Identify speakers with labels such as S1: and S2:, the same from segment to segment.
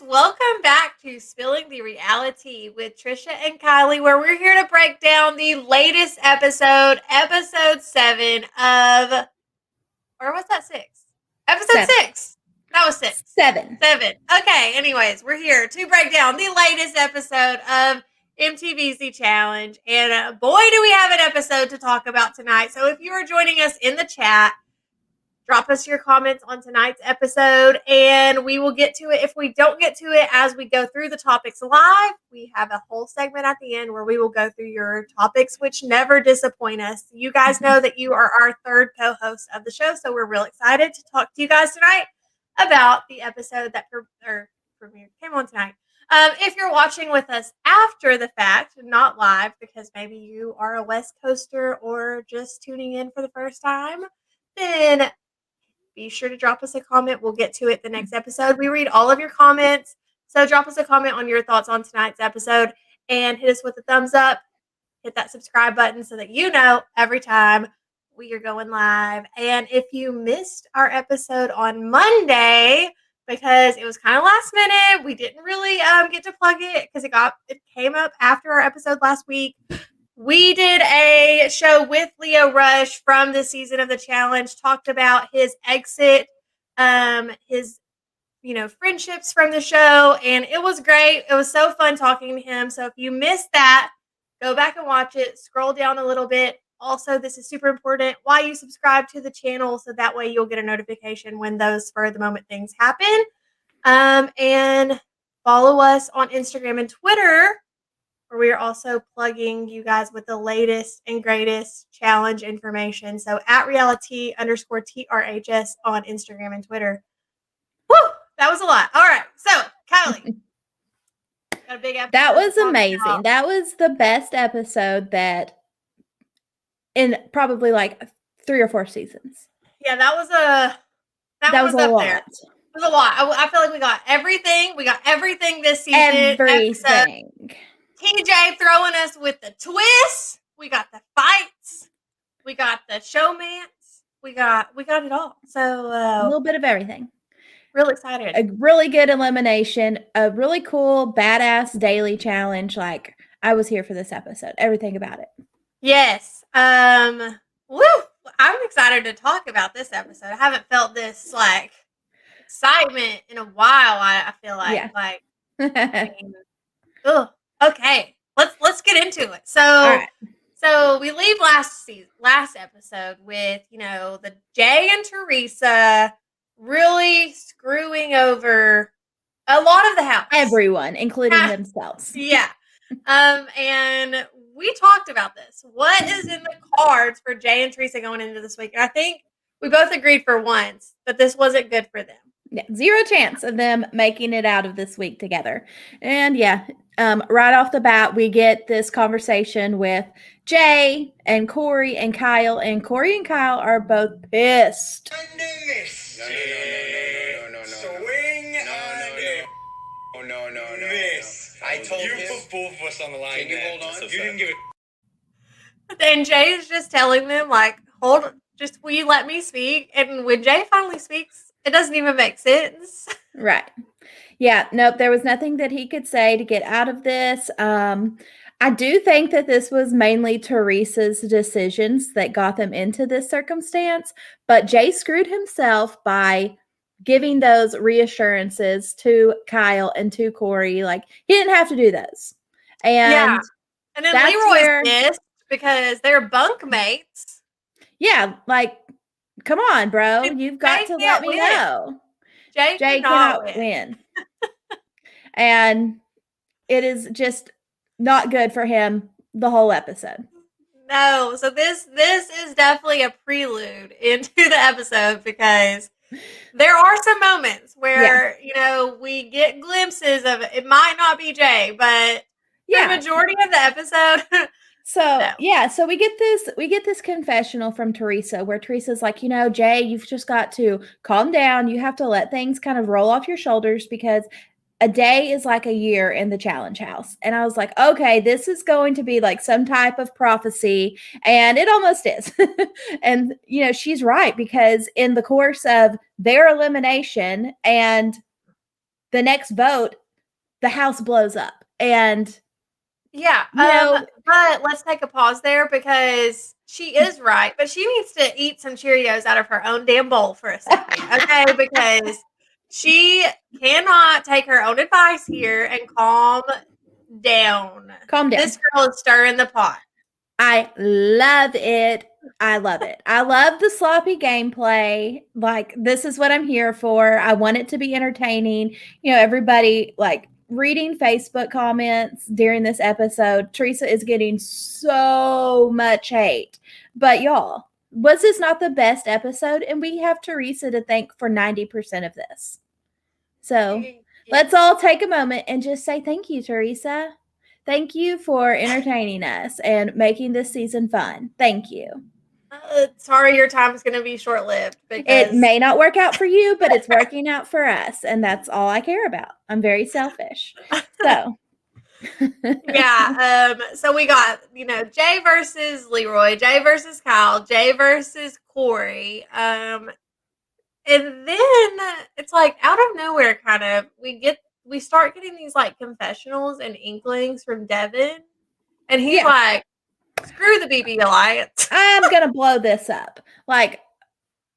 S1: welcome back to Spilling the Reality with Trisha and Kylie, where we're here to break down the latest episode 7 of, or was that 6? Episode 6. That was 6.
S2: 7.
S1: Okay, anyways, we're here to break down the latest episode of MTV's The Challenge, and boy, do we have an episode to talk about tonight. So if you are joining us in the chat, drop us your comments on tonight's episode, and we will get to it. If we don't get to it as we go through the topics live, we have a whole segment at the end where we will go through your topics, which never disappoint us. You guys know that you are our third co-host of the show, so we're real excited to talk to you guys tonight about the episode that came on tonight. If you're watching with us after the fact, not live, because maybe you are a West Coaster or just tuning in for the first time, then be sure to drop us a comment. We'll get to it the next episode. We read all of your comments. So drop us a comment on your thoughts on tonight's episode and hit us with a thumbs up. Hit that subscribe button so that you know every time we are going live. And if you missed our episode on Monday, because it was kind of last minute, we didn't really get to plug it because it came up after our episode last week. We did a show with Leo Rush from this season of The Challenge, talked about his exit, his, friendships from the show, and it was great. It was so fun talking to him. So if you missed that, go back and watch it. Scroll down a little bit. Also, this is super important, why you subscribe to the channel, so that way you'll get a notification when those spur of the moment things happen. And follow us on Instagram and Twitter, where we are also plugging you guys with the latest and greatest challenge information. So at RealiTEA_TRHS on Instagram and Twitter. Woo! That was a lot. All right. So, Kylie. Got a big episode.
S2: That was amazing. That was the best episode in probably like 3 or 4 seasons.
S1: Yeah, that was up there. It was a lot. I feel like we got everything. We got everything this season.
S2: Everything.
S1: TJ throwing us with the twists. We got the fights. We got the showmance. We got it all. So
S2: a little bit of everything.
S1: Real excited.
S2: A really good elimination. A really cool, badass daily challenge. Like, I was here for this episode. Everything about it.
S1: Yes. Woo! I'm excited to talk about this episode. I haven't felt this excitement in a while. I feel like.
S2: Yeah.
S1: Okay, let's get into it. So we leave last episode with the Jay and Theresa really screwing over a lot of the house,
S2: everyone, including themselves.
S1: Yeah, and we talked about this. What is in the cards for Jay and Theresa going into this week? And I think we both agreed for once that this wasn't good for them.
S2: Yeah, 0 chance of them making it out of this week together. And right off the bat, we get this conversation with Jay and Corey and Kyle. And Corey and Kyle are both pissed.
S3: No. I told you put both of us on the line. Can you hold on? You didn't give it.
S1: And Jay is just telling them, will you let me speak? And when Jay finally speaks, it doesn't even make sense.
S2: Right. Yeah. Nope. There was nothing that he could say to get out of this. I do think that this was mainly Theresa's decisions that got them into this circumstance, but Jay screwed himself by giving those reassurances to Kyle and to Corey. Like, he didn't have to do those. And
S1: and then Leroy's pissed because they're bunkmates.
S2: Yeah, come on, bro. You've got to let me know.
S1: Jay cannot win.
S2: And it is just not good for him the whole episode.
S1: No. So this is definitely a prelude into the episode, because there are some moments where, we get glimpses of it. It might not be Jay, but the majority of the episode.
S2: So we get this confessional from Theresa where Theresa's like, Jay, you've just got to calm down. You have to let things kind of roll off your shoulders, because a day is like a year in the challenge house. And I was like, okay, this is going to be like some type of prophecy. And it almost is. And, she's right, because in the course of their elimination and the next vote, the house blows up. And
S1: yeah,
S2: no,
S1: but let's take a pause there because she is right, but she needs to eat some Cheerios out of her own damn bowl for a second, okay? Because she cannot take her own advice here and calm down.
S2: Calm down.
S1: This girl is stirring the pot.
S2: I love it. I love it. I love the sloppy gameplay. Like, this is what I'm here for. I want it to be entertaining. Everybody, like, reading Facebook comments during this episode, Theresa is getting so much hate. But y'all, was this not the best episode? And we have Theresa to thank for 90% of this. So let's all take a moment and just say thank you, Theresa. Thank you for entertaining us and making this season fun. Thank you.
S1: Sorry, your time is going to be short-lived.
S2: It may not work out for you, but it's working out for us, and that's all I care about. I'm very selfish. So,
S1: yeah. So we got Jay versus Leroy, Jay versus Kyle, Jay versus Corey. And then it's like out of nowhere, kind of we start getting these like confessionals and inklings from Devin, and he's like, screw the BB Alliance.
S2: I'm going to blow this up. Like,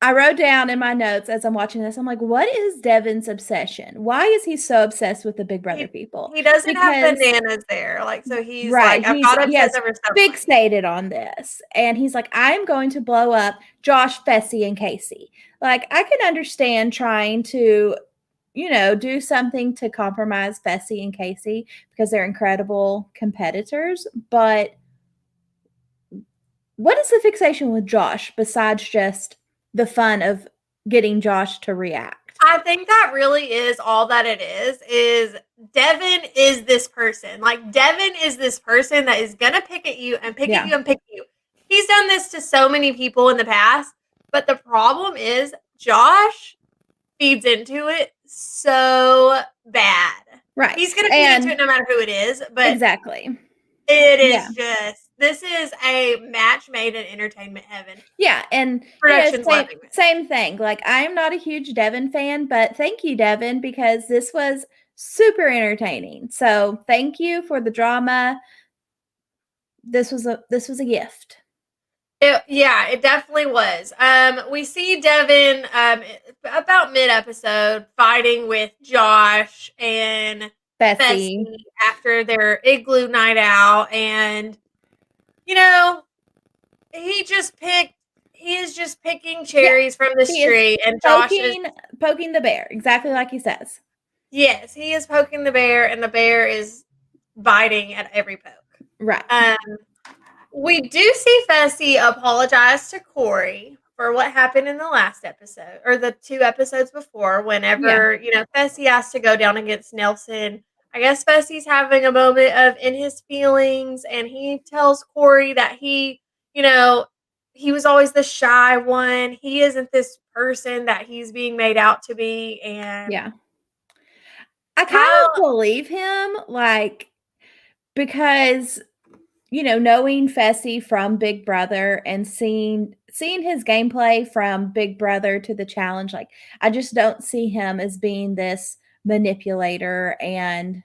S2: I wrote down in my notes as I'm watching this, I'm like, what is Devin's obsession? Why is he so obsessed with the Big Brother people?
S1: He doesn't have bananas there. Like, so he's like, I've got obsessed over stuff.
S2: Fixated on this. And he's like, I'm going to blow up Josh, Fessy, and Casey. Like, I can understand trying to do something to compromise Fessy and Casey because they're incredible competitors. But what is the fixation with Josh besides just the fun of getting Josh to react?
S1: I think that really is all that it is Devin is this person. Like, Devin is this person that is going to pick at you and pick at you and pick at you. He's done this to so many people in the past, but the problem is Josh feeds into it so bad.
S2: Right.
S1: He's going to feed into it no matter who it is. But
S2: exactly.
S1: It is this is a match made in entertainment heaven.
S2: Yeah. And same thing. Like, I am not a huge Devin fan, but thank you, Devin, because this was super entertaining. So thank you for the drama. This was a gift.
S1: It definitely was. We see Devin about mid-episode fighting with Josh and Fessy after their Igloo night out, and he is just picking cherries from the street, and Josh is
S2: poking the bear, exactly like he says.
S1: Yes, he is poking the bear, and the bear is biting at every poke.
S2: Right.
S1: We do see Fessy apologize to Corey for what happened in the last episode, or the 2 episodes before, whenever, Fessy has to go down against Nelson. I guess Fessy's having a moment of in his feelings, and he tells Corey that he was always the shy one. He isn't this person that he's being made out to be. And
S2: I kind of believe him, like, because knowing Fessy from Big Brother and seeing his gameplay from Big Brother to the challenge, like, I just don't see him as being this manipulator. And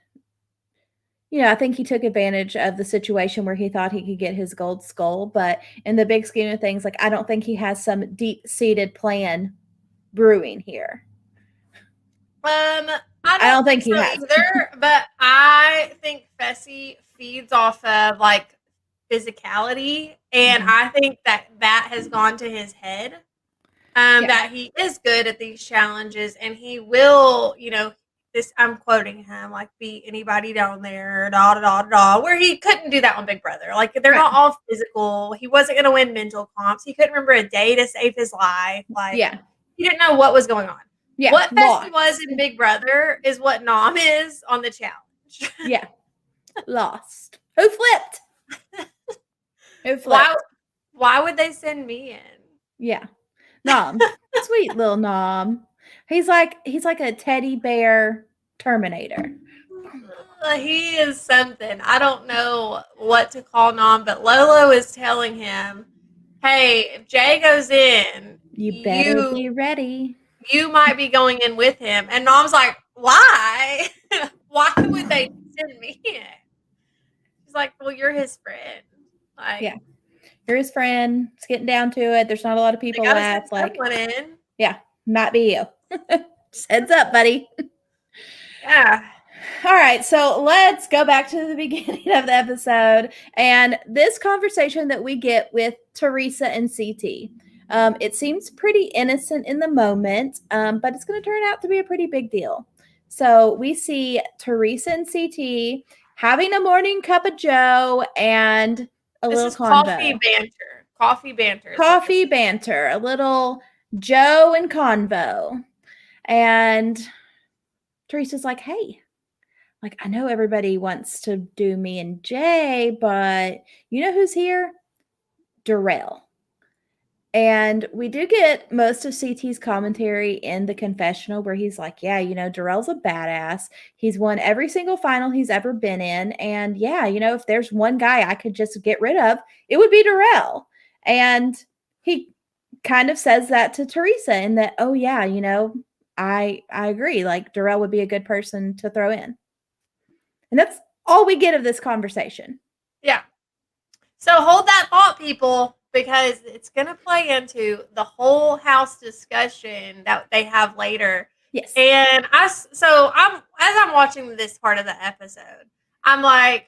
S2: I think he took advantage of the situation where he thought he could get his gold skull. But in the big scheme of things, like, I don't think he has some deep-seated plan brewing here.
S1: I don't think he has either, but I think Fessy feeds off of like physicality, and I think that has gone to his head. That he is good at these challenges, and he will, I'm quoting him, like, beat anybody down there, where he couldn't do that on Big Brother. Like, they're not all physical. He wasn't going to win mental comps. He couldn't remember a day to save his life. Like, he didn't know what was going on. Yeah, what Fessy was in Big Brother is what Nom is on the challenge.
S2: Lost. Who flipped?
S1: Why would they send me in?
S2: Nom. Sweet little Nom. He's like a teddy bear Terminator.
S1: He is something. I don't know what to call Nom, but Lolo is telling him, hey, if Jay goes in,
S2: you better be ready.
S1: You might be going in with him. And Nom's like, why? Why would they send me in? She's like, well, you're his friend. Like,
S2: Yeah. You're his friend. It's getting down to it. There's not a lot of people
S1: they gotta
S2: left.
S1: send
S2: Like,
S1: someone in.
S2: yeah, might be you. Just heads up, buddy.
S1: Yeah.
S2: All right, so let's go back to the beginning of the episode and this conversation that we get with Theresa and CT. It seems pretty innocent in the moment, but it's going to turn out to be a pretty big deal. So we see Theresa and CT having a morning cup of Joe and a little convo.
S1: Coffee banter. Coffee banter.
S2: Coffee banter. A little Joe and convo. And Teresa's like, hey, like, I know everybody wants to do me and Jay, but you know who's here? Darrell. And we do get most of CT's commentary in the confessional where he's like, yeah, you know, Darrell's a badass. He's won every single final he's ever been in. And yeah, you know, if there's one guy I could just get rid of, it would be Darrell. And he kind of says that to Theresa and that, oh yeah, you know, I agree. Like Darrell would be a good person to throw in. And that's all we get of this conversation.
S1: Yeah. So hold that thought, people, because it's going to play into the whole house discussion that they have later.
S2: Yes.
S1: And as I'm watching this part of the episode, I'm like,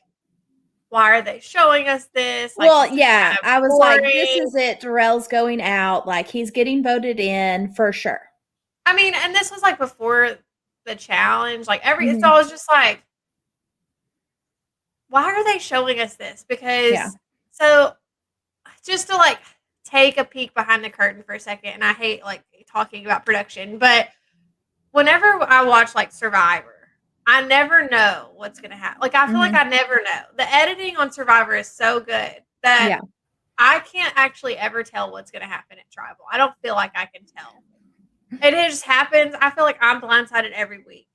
S1: why are they showing us this? Like,
S2: well, yeah,
S1: kind of
S2: I was
S1: boring.
S2: like, this is it. Darrell's going out. Like, he's getting voted in for sure.
S1: I mean, and this was like before the challenge. Like, so I was just like, why are they showing us this? Because so just to like take a peek behind the curtain for a second, and I hate like talking about production, but whenever I watch like Survivor, I never know what's gonna happen. Like I feel like I never know. The editing on Survivor is so good that I can't actually ever tell what's gonna happen at Tribal. I don't feel like I can tell. And it just happens. I feel like I'm blindsided every week.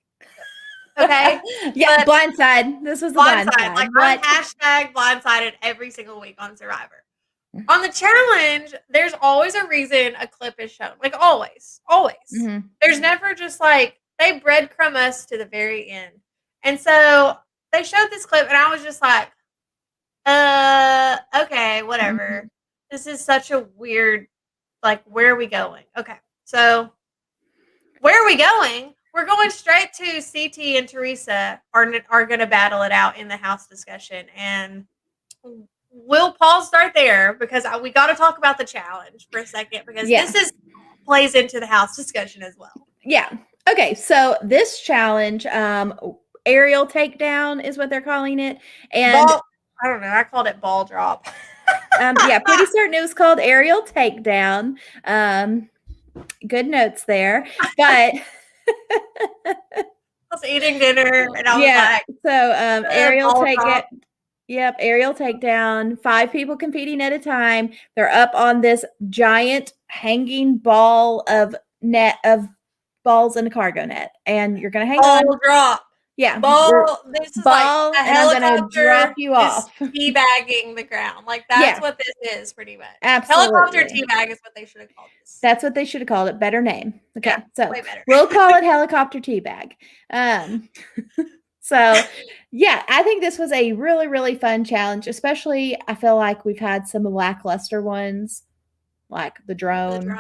S1: Okay.
S2: Yeah, blindside. This was the blindside.
S1: Like I'm hashtag blindsided every single week on Survivor. On the challenge, there's always a reason a clip is shown. Like always. There's never just like they breadcrumb us to the very end. And so they showed this clip and I was just like, okay, whatever. This is such a weird, like, where are we going? Okay. So where are we going? We're going straight to CT and Theresa are going to battle it out in the house discussion. And we'll pause right there because we got to talk about the challenge for a second because this plays into the house discussion as well. Yeah.
S2: Okay. So this challenge, aerial takedown is what they're calling it. And
S1: I don't know. I called it ball drop.
S2: Pretty certain it was called aerial takedown. Good notes there. But
S1: I was eating dinner and I was like,
S2: so aerial takedown. Yep, aerial takedown. 5 people competing at a time. They're up on this giant hanging ball of balls in a cargo net, and you're gonna hang on.
S1: Drop.
S2: Yeah,
S1: ball. This is
S2: ball,
S1: like a
S2: and I'm gonna drop you off.
S1: Teabagging the ground, like that's what this is, pretty much.
S2: Absolutely.
S1: Helicopter teabag is what they should have called this.
S2: That's what they should have called it. Better name. Okay,
S1: yeah,
S2: so
S1: way better.
S2: We'll call it helicopter teabag. So, yeah, I think this was a really, really fun challenge, especially I feel like we've had some lackluster ones, like the drone.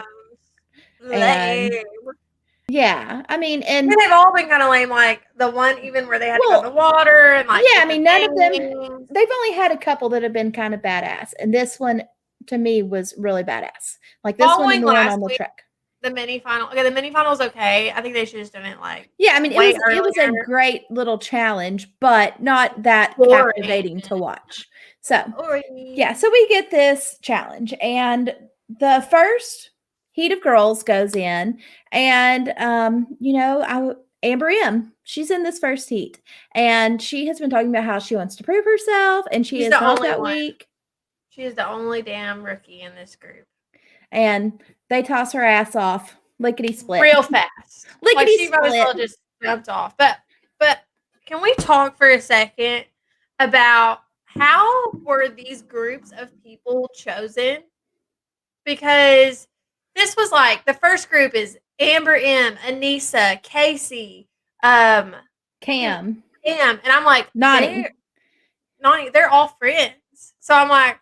S2: Yeah, I mean, and
S1: they've all been kind of lame, like the one even where they had to go in the water and like.
S2: Yeah, I mean, none of them, they've only had a couple that have been kind of badass. And this one, to me, was really badass. Like this one and the one on the truck.
S1: The mini final. Okay, the mini final is okay. I think they should have done it like.
S2: Yeah, I mean, it was a great little challenge, but not that captivating to watch. So, so we get this challenge, and the first heat of girls goes in, and Amber M, she's in this first heat, and she has been talking about how she wants to prove herself, and she's is not that week.
S1: She is the only damn rookie in this group.
S2: And they toss her ass off, lickety split,
S1: real fast.
S2: Lickety
S1: split. She might as well just jumped off. But can we talk for a second about how were these groups of people chosen? Because this was like the first group is Amber M, Anissa, Casey,
S2: Cam.
S1: And I'm like,
S2: Nani,
S1: they're all friends. So I'm like,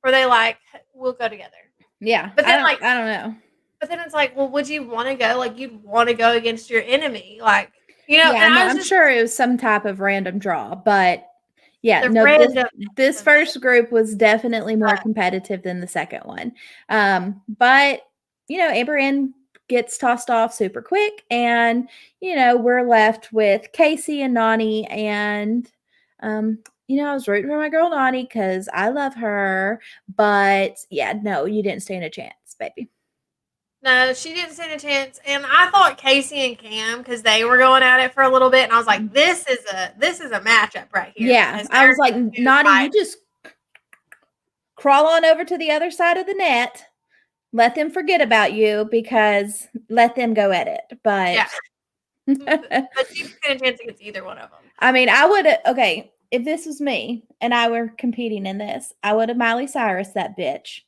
S1: were they like, we'll go together?
S2: Yeah.
S1: But then
S2: I don't know.
S1: But then it's like, well, would you want to go? Like, you'd want to go against your enemy, like,
S2: Yeah,
S1: and
S2: no,
S1: I was
S2: I'm
S1: just
S2: sure it was some type of random draw, but yeah,
S1: the
S2: no,
S1: random.
S2: this first group was definitely more
S1: Right.
S2: competitive than the second one. But Amber Ann gets tossed off super quick, and we're left with Casey and Nani, and I was rooting for my girl Nani because I love her, but yeah, no, you didn't stand a chance, baby.
S1: No, she didn't stand a chance, and I thought Casey and Cam, because they were going at it for a little bit, and I was like, this is a matchup right here.
S2: Yeah, I was like, Nani, you just crawl on over to the other side of the net. Let them forget about you because let them go at it. But
S1: yeah, but she didn't stand a chance against either one of them.
S2: I mean, I would if this was me and I were competing in this, I would have Miley Cyrus that bitch.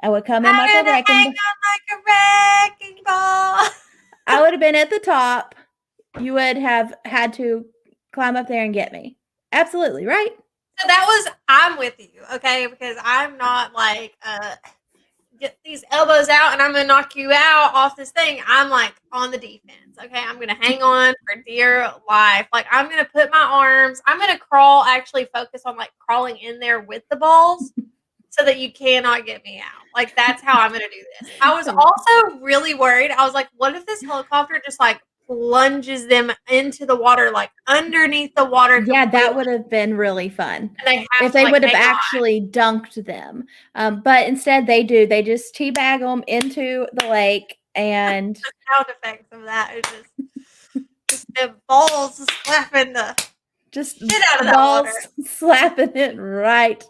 S2: I would come in like a wrecking
S1: ball.
S2: I would have been at the top. You would have had to climb up there and get me. Absolutely, right?
S1: So I'm with you, okay? Because I'm not like, get these elbows out and I'm going to knock you out off this thing. I'm like on the defense, okay? I'm going to hang on for dear life. Like, I'm going to put my arms, I'm going to actually focus on like crawling in there with the balls so that you cannot get me out. Like, that's how I'm going to do this. I was also really worried. I was like, what if this helicopter just like plunges them into the water, like underneath the water?
S2: Yeah, that would have been really fun if they would have actually dunked them. But instead they do. They just teabag them into the lake, and
S1: the sound effects of that is just the balls slapping the shit out of that
S2: balls
S1: water.
S2: Slapping it right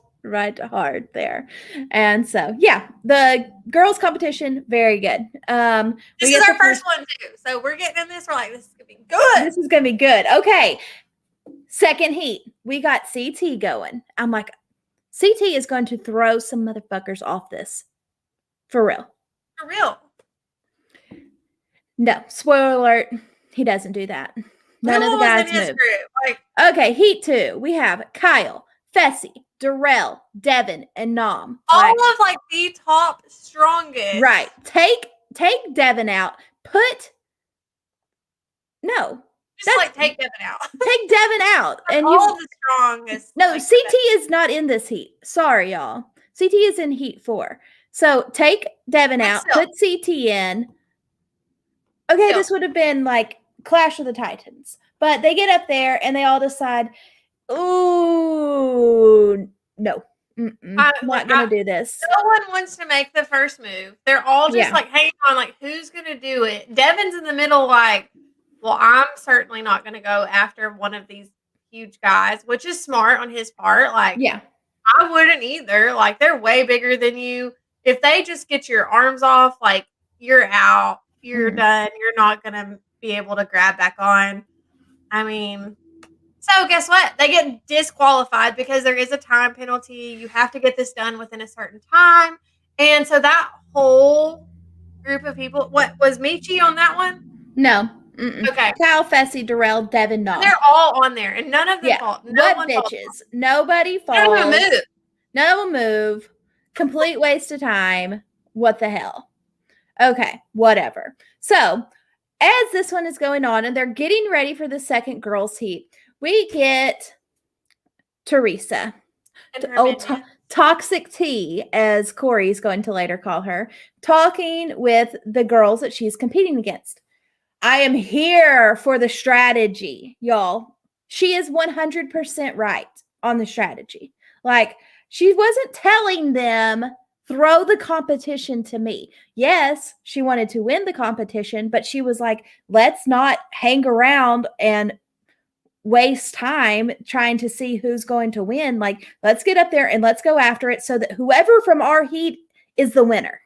S2: hard there. And so yeah, the girls competition, very good.
S1: This is our first one too, so we're getting in this, we're like, this is gonna be good.
S2: This is gonna be good. Okay, second heat, we got CT going. I'm like, CT is going to throw some motherfuckers off this, for real. No, spoiler alert, he doesn't do that. None of the guys move. Okay, heat 2, we have Kyle, Fessy, Darrell, Devin, and Nom.
S1: All of like the top strongest.
S2: Right. Take Devin out.
S1: Take Devin out.
S2: Take Devin out. And
S1: all the strongest.
S2: No, like, CT is not in this heat. Sorry, y'all. CT is in heat 4. So take Devin out. Put CT in. Okay, this would have been like Clash of the Titans. But they get up there and they all decide, ooh, no. I'm not going to do this.
S1: No one wants to make the first move. They're all just like hanging on, like, who's going to do it? Devin's in the middle, like, well, I'm certainly not going to go after one of these huge guys, which is smart on his part. Like, I wouldn't either. Like, they're way bigger than you. If they just get your arms off, like, you're out. You're done. You're not going to be able to grab back on. I mean, so guess what? They get disqualified because there is a time penalty. You have to get this done within a certain time. And so that whole group of people, what was Michi on that one?
S2: No. Okay. Kyle, Fessy, Darrell, Devin, Nom.
S1: They're all on there, and none of them fall.
S2: What bitches? Nobody falls.
S1: None of them move.
S2: None of them move. Complete waste of time. What the hell? Okay, whatever. So, as this one is going on, and they're getting ready for the second girls' heat, we get Theresa, Toxic T, as Corey's going to later call her, talking with the girls that she's competing against. I am here for the strategy, y'all. She is 100% right on the strategy. Like, she wasn't telling them, throw the competition to me. Yes, she wanted to win the competition, but she was like, let's not hang around and waste time trying to see who's going to win. Like, let's get up there and let's go after it so that whoever from our heat is the winner.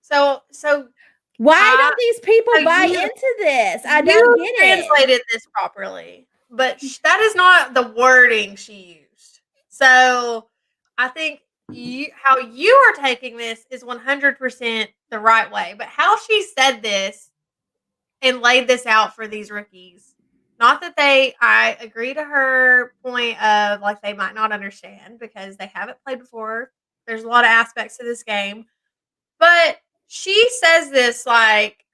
S1: So
S2: why don't these people buy into this? I don't get it.
S1: You translated this properly, but that is not the wording she used. So I think how you are taking this is 100% the right way, but how she said this and laid this out for these rookies. Not that I agree to her point of like they might not understand because they haven't played before. There's a lot of aspects to this game. But she says this like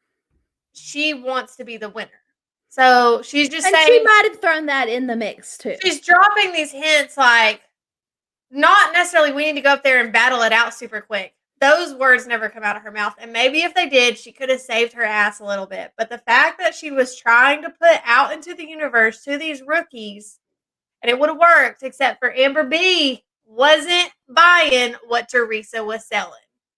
S1: she wants to be the winner. So she's just saying
S2: she might have thrown that in the mix too.
S1: She's dropping these hints like not necessarily we need to go up there and battle it out super quick. Those words never come out of her mouth. And maybe if they did, she could have saved her ass a little bit. But the fact that she was trying to put out into the universe to these rookies, and it would have worked, except for Amber B wasn't buying what Theresa was selling.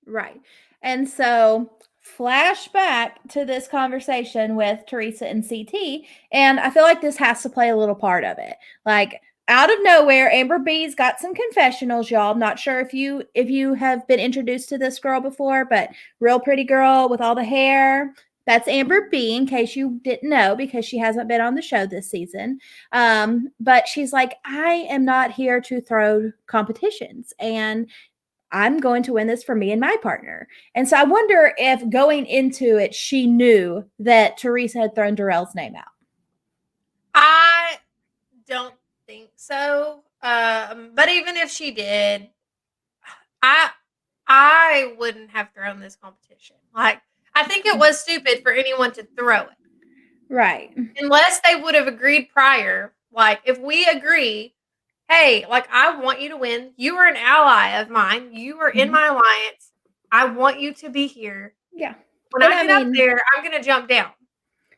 S2: Right. And so flashback to this conversation with Theresa and CT. And I feel like this has to play a little part of it. Like, out of nowhere, Amber B's got some confessionals, y'all. I'm not sure if you have been introduced to this girl before, but real pretty girl with all the hair. That's Amber B, in case you didn't know, because she hasn't been on the show this season. But she's like, I am not here to throw competitions, and I'm going to win this for me and my partner. And so I wonder if going into it, she knew that Theresa had thrown Darrell's name out.
S1: I don't think so. But even if she did, I wouldn't have thrown this competition. Like, I think it was stupid for anyone to throw it.
S2: Right.
S1: Unless they would have agreed prior. Like, if we agree, hey, like, I want you to win. You are an ally of mine. You are in my alliance. I want you to be here.
S2: Yeah.
S1: When I get up there, I'm going to jump down.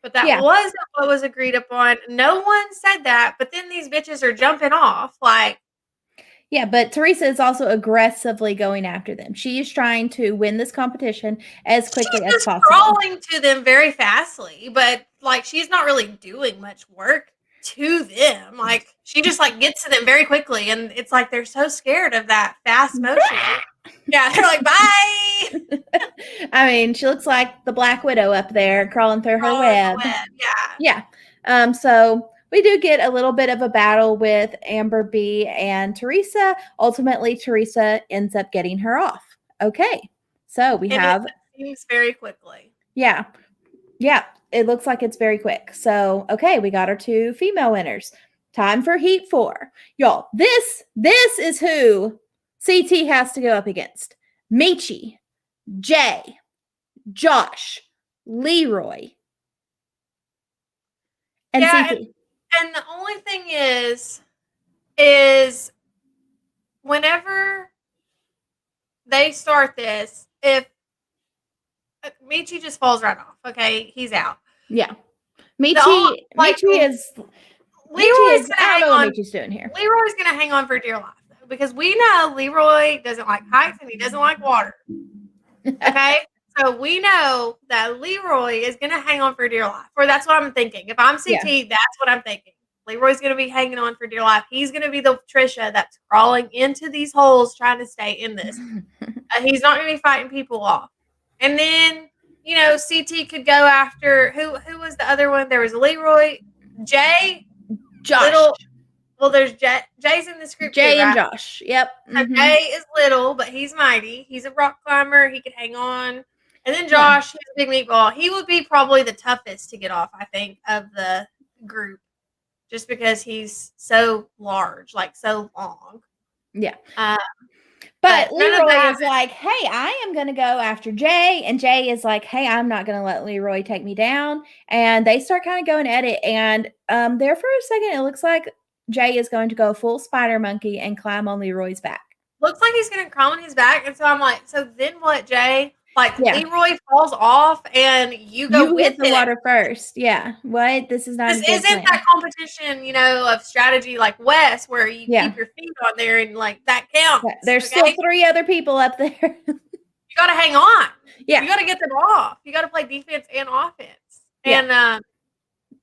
S1: But that wasn't what was agreed upon. No one said that. But then these bitches are jumping off. Like,
S2: yeah, but Theresa is also aggressively going after them. She is trying to win this competition as quickly as possible.
S1: Crawling to them very fastly, but like she's not really doing much work to them. Like she just like gets to them very quickly, and it's like they're so scared of that fast motion. Yeah, they're like, bye.
S2: I mean, she looks like the Black Widow up there crawling through her web.
S1: Yeah.
S2: Yeah. So we do get a little bit of a battle with Amber B and Theresa. Ultimately, Theresa ends up getting her off. Okay. So we have.
S1: It seems very quickly.
S2: Yeah. Yeah. It looks like it's very quick. So, okay, we got our 2 female winners. Time for Heat 4. Y'all, this is who CT has to go up against. Michi, Jay, Josh, Leroy, and CT.
S1: And the only thing is whenever they start this, if Michi just falls right off, okay, he's out.
S2: Yeah, Michi is.
S1: Leroy's
S2: I don't know what Michi's doing here.
S1: Leroy's gonna hang on for dear life though, because we know Leroy doesn't like heights and he doesn't like water. Okay. So we know that Leroy is going to hang on for dear life. Or that's what I'm thinking. If I'm CT, that's what I'm thinking. Leroy's going to be hanging on for dear life. He's going to be the Trisha that's crawling into these holes trying to stay in this. He's not going to be fighting people off. And then, you know, CT could go after, who was the other one? There was Leroy, Jay,
S2: Josh.
S1: There's Jay's in this group
S2: Jay
S1: too,
S2: and
S1: right?
S2: Josh. Yep.
S1: So Jay is little, but he's mighty. He's a rock climber. He could hang on. And then Josh, he's a big meatball. He would be probably the toughest to get off, I think, of the group. Just because he's so large, like so long.
S2: Yeah. But Leroy is like, hey, I am going to go after Jay. And Jay is like, hey, I'm not going to let Leroy take me down. And they start kind of going at it. And there for a second, it looks like Jay is going to go full spider monkey and climb on Leroy's back.
S1: Looks like he's going to climb on his back. And so I'm like, so then what, Jay? Like, Leroy falls off and you
S2: hit the water first. Yeah. What? This is not.
S1: This isn't that competition, you know, of strategy like West where you keep your feet on there and like that counts.
S2: Yeah. There's still 3 other people up there.
S1: You got to hang on.
S2: Yeah.
S1: You got to get them off. You got to play defense and offense. And, so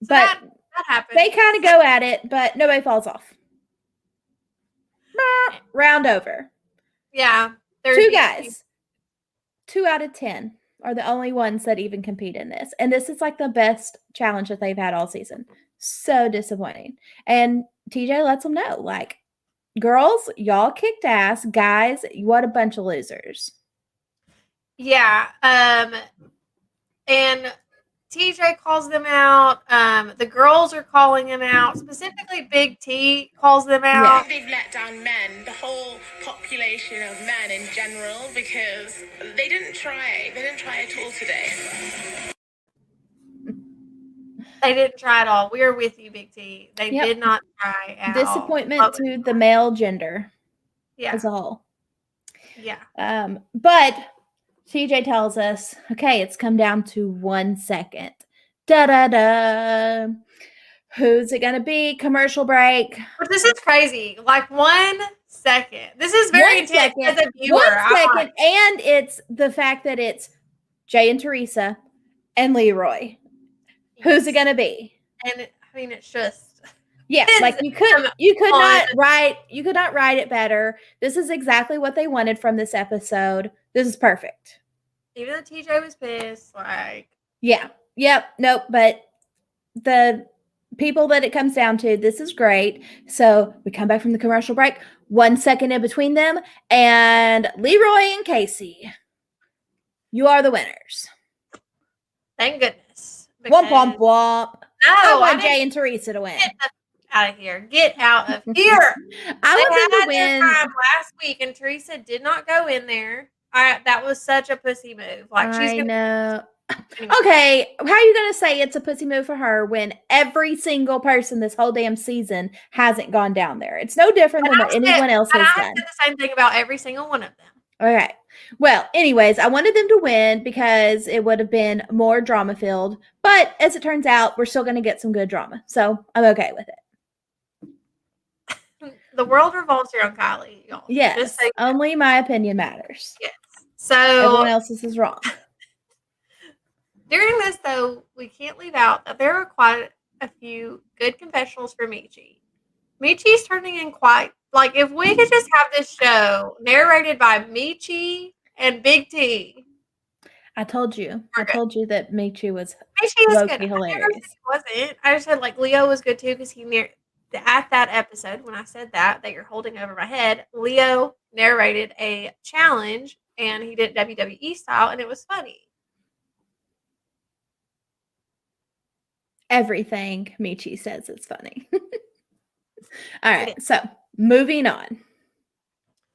S2: but
S1: that happens.
S2: They kind of go at it, but nobody falls off. Round over.
S1: Yeah.
S2: 2 guys. 2 out of 10 are the only ones that even compete in this. And this is like the best challenge that they've had all season. So disappointing. And TJ lets them know, like, girls, y'all kicked ass. Guys, what a bunch of losers.
S1: Yeah. And TJ calls them out. The girls are calling him out. Specifically, Big T calls them out.
S4: They've let down men, the whole population of men in general, because they didn't try. They didn't try at all today.
S1: They didn't try at all. We're with you, Big T. They
S2: Yep.
S1: did not try at
S2: Disappointment
S1: all.
S2: to the male gender as a whole.
S1: Yeah.
S2: But TJ tells us, okay, it's come down to 1 second. Da-da-da. Who's it going to be? Commercial break.
S1: But this is crazy. Like 1 second. This is very intense as a viewer.
S2: 1 second. And it's the fact that it's Jay and Theresa and Leroy. Who's it going to be?
S1: And I mean, it's just.
S2: Yeah, like you could not write it better. This is exactly what they wanted from this episode. This is perfect.
S1: Even though TJ was pissed, like.
S2: Yeah. Yep. Nope. But the people that it comes down to, this is great. So we come back from the commercial break, 1 second in between them, and Leroy and Casey, you are the winners.
S1: Thank goodness.
S2: Womp womp womp.
S1: No,
S2: I want Jay and Theresa to win.
S1: Get out of here. Get out of here.
S2: I want them to win.
S1: Last week, and Theresa did not go in there. That was such a pussy move. Like
S2: I know. Okay, how are you going to say it's a pussy move for her when every single person this whole damn season hasn't gone down there? It's no different than what anyone else has done.
S1: I said the same thing about every single one of them.
S2: All right. Well, anyways, I wanted them to win because it would have been more drama filled. But as it turns out, we're still going to get some good drama. So I'm okay with it.
S1: The world revolves around Kylie, y'all.
S2: Yes. Only my opinion matters.
S1: Yes. So
S2: everyone else's is wrong.
S1: During this, though, we can't leave out that there are quite a few good confessionals for Michi. Michi's turning in quite, like, if we could just have this show narrated by Michi and Big T.
S2: I told you that Michi was
S1: good.
S2: Hilarious.
S1: He wasn't. I just said, like, Leo was good, too, because at that episode, when I said that you're holding over my head, Leo narrated a challenge, and he did WWE style, and it was funny.
S2: Everything Michi says is funny. All right, so moving on.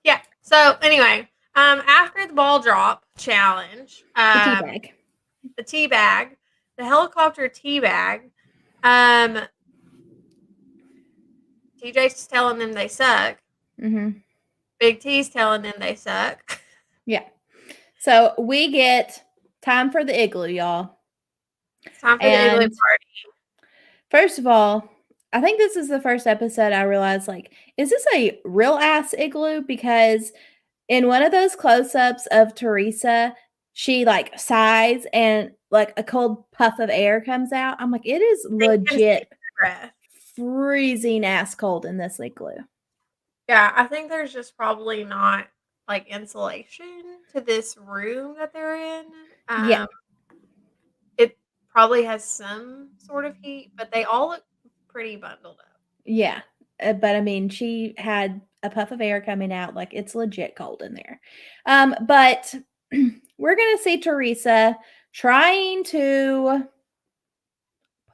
S1: Yeah. So anyway, after the ball drop challenge, the helicopter tea bag, TJ's telling them they suck. Mm-hmm. Big T's telling them they suck.
S2: Yeah. So we get time for the igloo, y'all.
S1: It's time for the igloo party.
S2: First of all, I think this is the first episode I realized, like, is this a real ass igloo? Because in one of those close-ups of Theresa, she like sighs and like a cold puff of air comes out. I'm like, it is legit freezing ass cold in this igloo.
S1: Yeah, I think there's just probably not like insulation to this room that they're in.
S2: Yeah.
S1: It probably has some sort of heat, but they all look pretty bundled up.
S2: Yeah. But I mean, she had a puff of air coming out. Like, it's legit cold in there. But we're going to see Theresa trying to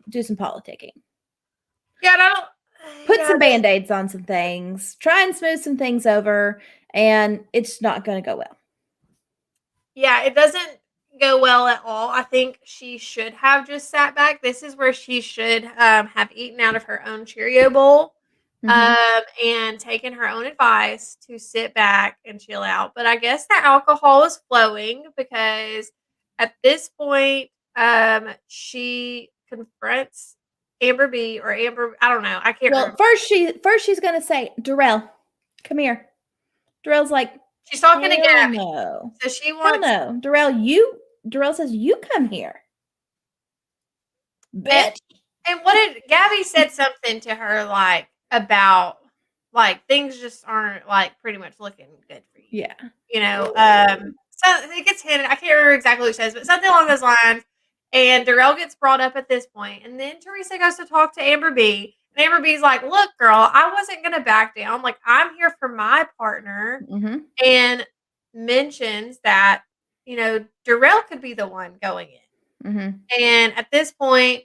S2: do some politicking.
S1: Yeah,
S2: put some Band-Aids on some things, try and smooth some things over, and it's not going to go well. Yeah,
S1: it doesn't go well at all. I think she should have just sat back. This is where she should have eaten out of her own Cheerio bowl and taken her own advice to sit back and chill out. But I guess the alcohol is flowing because at this point she confronts Amber B or Amber, I don't know. I can't remember.
S2: First she's going to say, Darrell, come here. Darrell's like,
S1: she's talking to Gabby.
S2: No.
S1: So she wants.
S2: No. Darrell says, you come here. Bitch.
S1: And what did Gabby said something to her like about like things just aren't like pretty much looking good for you.
S2: Yeah.
S1: You know, so it gets hinted. I can't remember exactly what she says, but something along those lines. And Darrell gets brought up at this point. And then Theresa goes to talk to Amber B. And Amber B's like, look, girl, I wasn't going to back down. Like, I'm here for my partner. Mm-hmm. And mentions that, you know, Darrell could be the one going in.
S2: Mm-hmm.
S1: And at this point,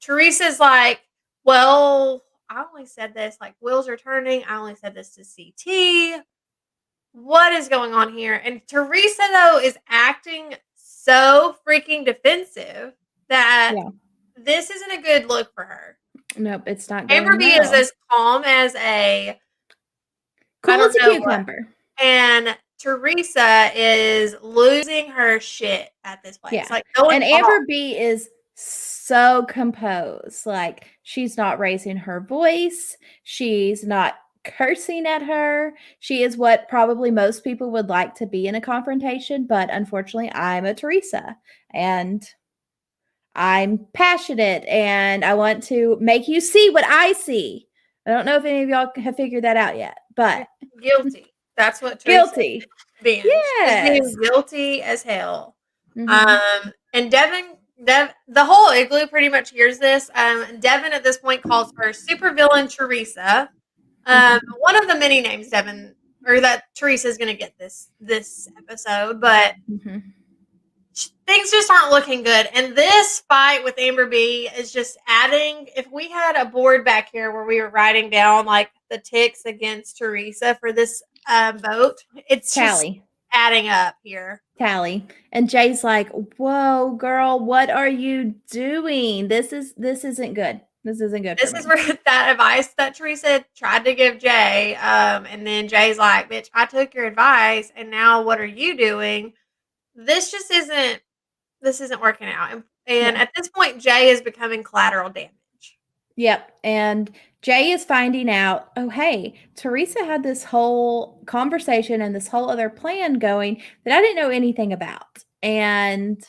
S1: Teresa's like, well, I only said this, like, wheels are turning. I only said this to CT. What is going on here? And Teresa, though, is acting so freaking defensive that this isn't a good look for her.
S2: Nope, it's not going
S1: Amber B is as calm as a
S2: cool as a cucumber.
S1: And Teresa is losing her shit at this place.
S2: Yeah.
S1: Like, going
S2: and Amber B is so composed. Like, she's not raising her voice. She's not cursing at her. She is what probably most people would like to be in a confrontation, but unfortunately, I'm a Teresa, and I'm passionate, and I want to make you see what I see. I don't know if any of y'all have figured that out yet, but
S1: guilty. That's what Teresa
S2: guilty.
S1: is being.
S2: Yes.
S1: She's being guilty as hell. And Devin, the whole Igloo pretty much hears this. Devin at this point calls her supervillain Teresa. One of the many names Devin, or that Teresa is going to get this episode, but things just aren't looking good. And this fight with Amber B is just adding. If we had a board back here where we were writing down like the ticks against Teresa for this vote, it's
S2: Tally.
S1: Just adding up here.
S2: Tally. And Jay's like, whoa, girl, what are you doing? This isn't good. This isn't good.
S1: This is where that advice that Teresa tried to give Jay. And then Jay's like, bitch, I took your advice, and now what are you doing? This just isn't working out. And at this point, Jay is becoming collateral damage.
S2: Yep. And Jay is finding out, oh, hey, Teresa had this whole conversation and this whole other plan going that I didn't know anything about. And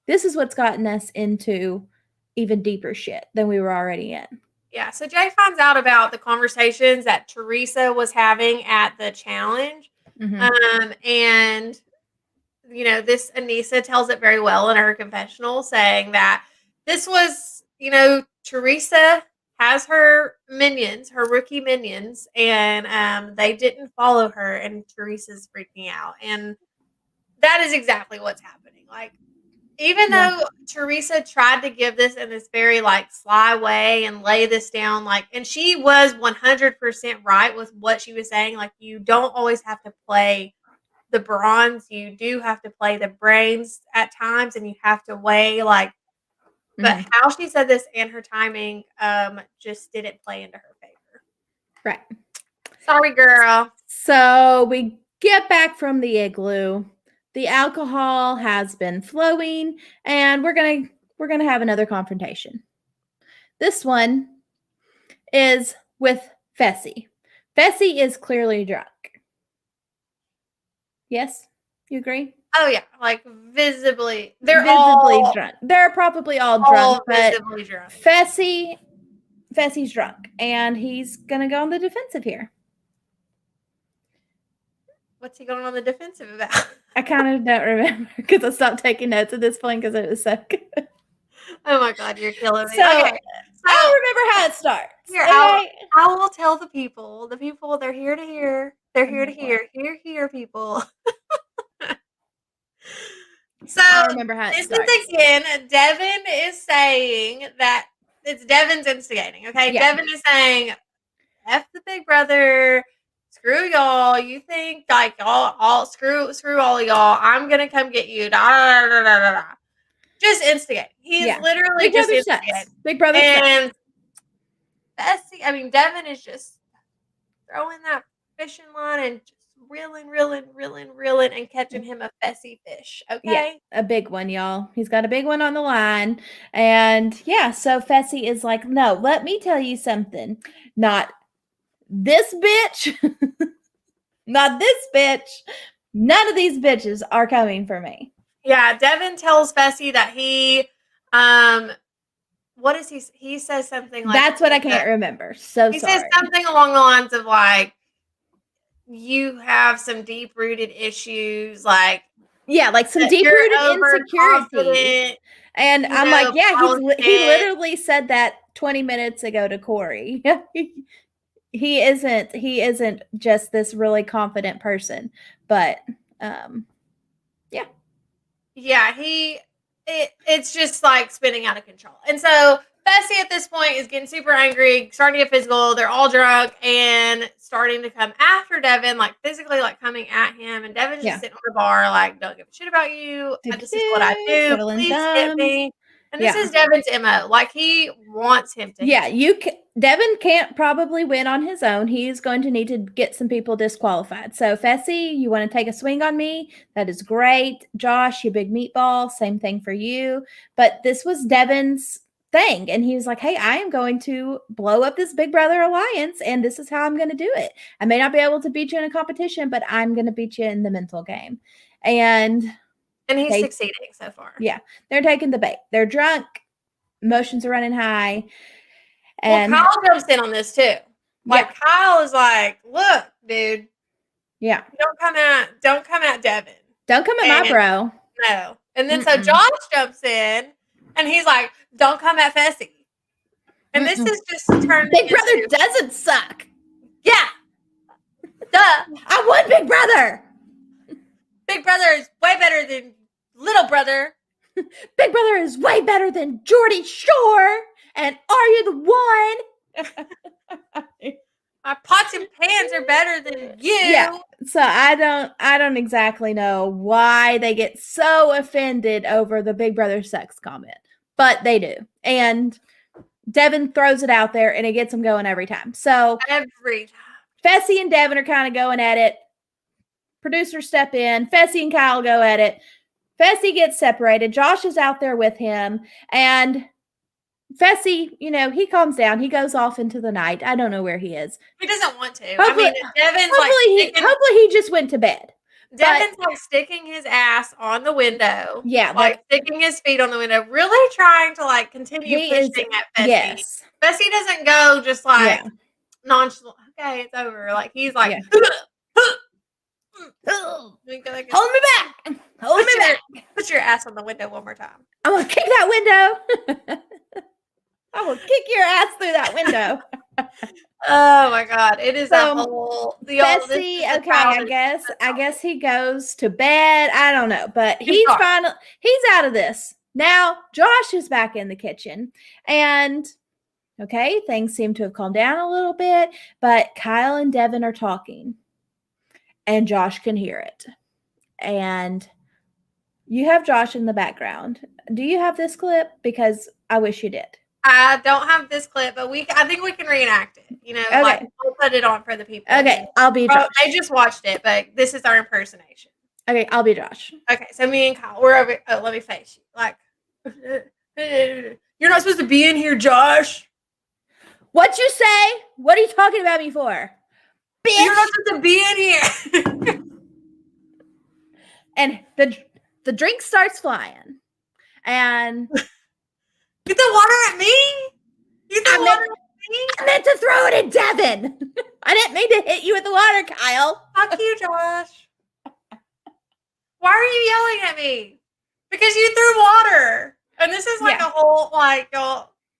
S2: this is what's gotten us into even deeper shit than we were already in.
S1: Yeah. So Jay finds out about the conversations that Teresa was having at the challenge. And you know, this Anissa tells it very well in her confessional, saying that this was, you know, Teresa has her minions, her rookie minions, and they didn't follow her, and Teresa's freaking out. And that is exactly what's happening. Like, even though Teresa tried to give this in this very like sly way and lay this down, like, and she was 100% right with what she was saying. Like, you don't always have to play the bronze, you do have to play the brains at times, and you have to weigh like, but how she said this and her timing just didn't play into her favor.
S2: Right.
S1: Sorry, girl.
S2: So we get back from the Igloo. The alcohol has been flowing, and we're gonna have another confrontation. This one is with Fessy. Fessy is clearly drunk. Yes, you agree?
S1: Oh yeah, like visibly, they're
S2: visibly
S1: all
S2: drunk. They're probably all drunk, but
S1: visibly drunk.
S2: Fessy's drunk, and he's gonna go on the defensive here.
S1: What's he going on the defensive about?
S2: I kind of don't remember because I stopped taking notes at this point because it was so good.
S1: Oh my god, you're killing me.
S2: So,
S1: okay,
S2: I don't remember how it starts.
S1: Here,
S2: okay?
S1: I will tell the people. The people, they're here to hear. They're here to hear. Hear, people. So
S2: I remember how it starts.
S1: This is again, Devin is saying that it's Devin's instigating. Okay,
S2: Yeah.
S1: Devin is saying, "F the big brother, screw y'all. You think like all screw all of y'all. I'm gonna come get you." Da, da, da, da, da, da. Just instigating. He's literally
S2: Big
S1: just
S2: brother
S1: instigating.
S2: sucks. Big brother
S1: and Bessie, I mean, Devin is just throwing that fishing line and just reeling, and catching him a Fessy fish. Okay.
S2: Yeah, a big one, y'all. He's got a big one on the line. And yeah, so Fessy is like, no, let me tell you something. Not this bitch. Not this bitch. None of these bitches are coming for me.
S1: Yeah, Devin tells Fessy that he what is he says something like
S2: that's what I can't remember. So
S1: he
S2: sorry.
S1: says something along the lines of like, you have some deep rooted issues, like
S2: like some deep rooted insecurities. And I'm like, yeah, he literally said that 20 minutes ago to Corey. he isn't just this really confident person, but yeah,
S1: he it's just like spinning out of control. And so Fessy at this point is getting super angry, starting to get physical. They're all drunk and starting to come after Devin, like physically, like coming at him. And Devin's just sitting on the bar, like, don't give a shit about you. This is what I do. Please hit me. And this is Devin's MO. Like, he wants him to.
S2: Yeah, Devin can't probably win on his own. He's going to need to get some people disqualified. So, Fessy, you want to take a swing on me? That is great. Josh, you big meatball. Same thing for you. But this was Devin's thing. And he was like, hey, I am going to blow up this Big Brother alliance. And this is how I'm going to do it. I may not be able to beat you in a competition, but I'm going to beat you in the mental game. And
S1: he's succeeding so far.
S2: Yeah. They're taking the bait. They're drunk. Emotions are running high. And
S1: Kyle jumps in on this too. Like, Kyle is like, look, dude.
S2: Yeah.
S1: Don't come at Devin.
S2: Don't come at my bro.
S1: No. And then so Josh jumps in and he's like, don't come at Fessy. And this is just turned
S2: Big Brother doesn't suck.
S1: Yeah. Duh.
S2: I won Big Brother.
S1: Big Brother is way better than Little Brother.
S2: Big Brother is way better than Geordie Shore. And are you the one?
S1: My pots and pans are better than you.
S2: Yeah. So I don't exactly know why they get so offended over the Big Brother sucks comment, but they do. And Devin throws it out there and it gets them going every time. So
S1: every time.
S2: Fessy and Devin are kind of going at it. Producers step in. Fessy and Kyle go at it. Fessy gets separated. Josh is out there with him. And Fessy, he calms down. He goes off into the night. I don't know where he is.
S1: He doesn't want to.
S2: Hopefully,
S1: Devin's
S2: hopefully he just went to bed.
S1: Devin's like sticking his ass on the window.
S2: Yeah.
S1: Like sticking his feet on the window, really trying to like continue pushing at Fessy.
S2: Yes.
S1: Fessy doesn't go just like nonchalant. Okay, it's over. Like he's like,
S2: hold me back. Hold me back.
S1: Put your ass on the window one more time.
S2: I'm going to kick that window. I will kick your ass through that window.
S1: Oh my God. It is
S2: so,
S1: a whole
S2: Fessy, okay, I guess he goes to bed. I don't know, but he's out of this. Now Josh is back in the kitchen and okay, things seem to have calmed down a little bit, but Kyle and Devin are talking and Josh can hear it. And you have Josh in the background. Do you have this clip? Because I wish you did.
S1: I don't have this clip, but I think we can reenact it.
S2: Okay.
S1: Like we'll put it on for the people.
S2: Okay, I'll be Josh.
S1: They just watched it, but this is our impersonation.
S2: Okay, I'll be Josh.
S1: Okay, so me and Kyle, we're over. Oh, let me face you. Like, you're not supposed to be in here, Josh.
S2: What you say? What are you talking about me for? Bitch.
S1: You're not supposed to be in here.
S2: And the drink starts flying. And
S1: get the water at me. Get the water at me.
S2: I meant to throw it at Devin. I didn't mean to hit you with the water, Kyle.
S1: Fuck you, Josh. Why are you yelling at me? Because you threw water. And this is like a whole,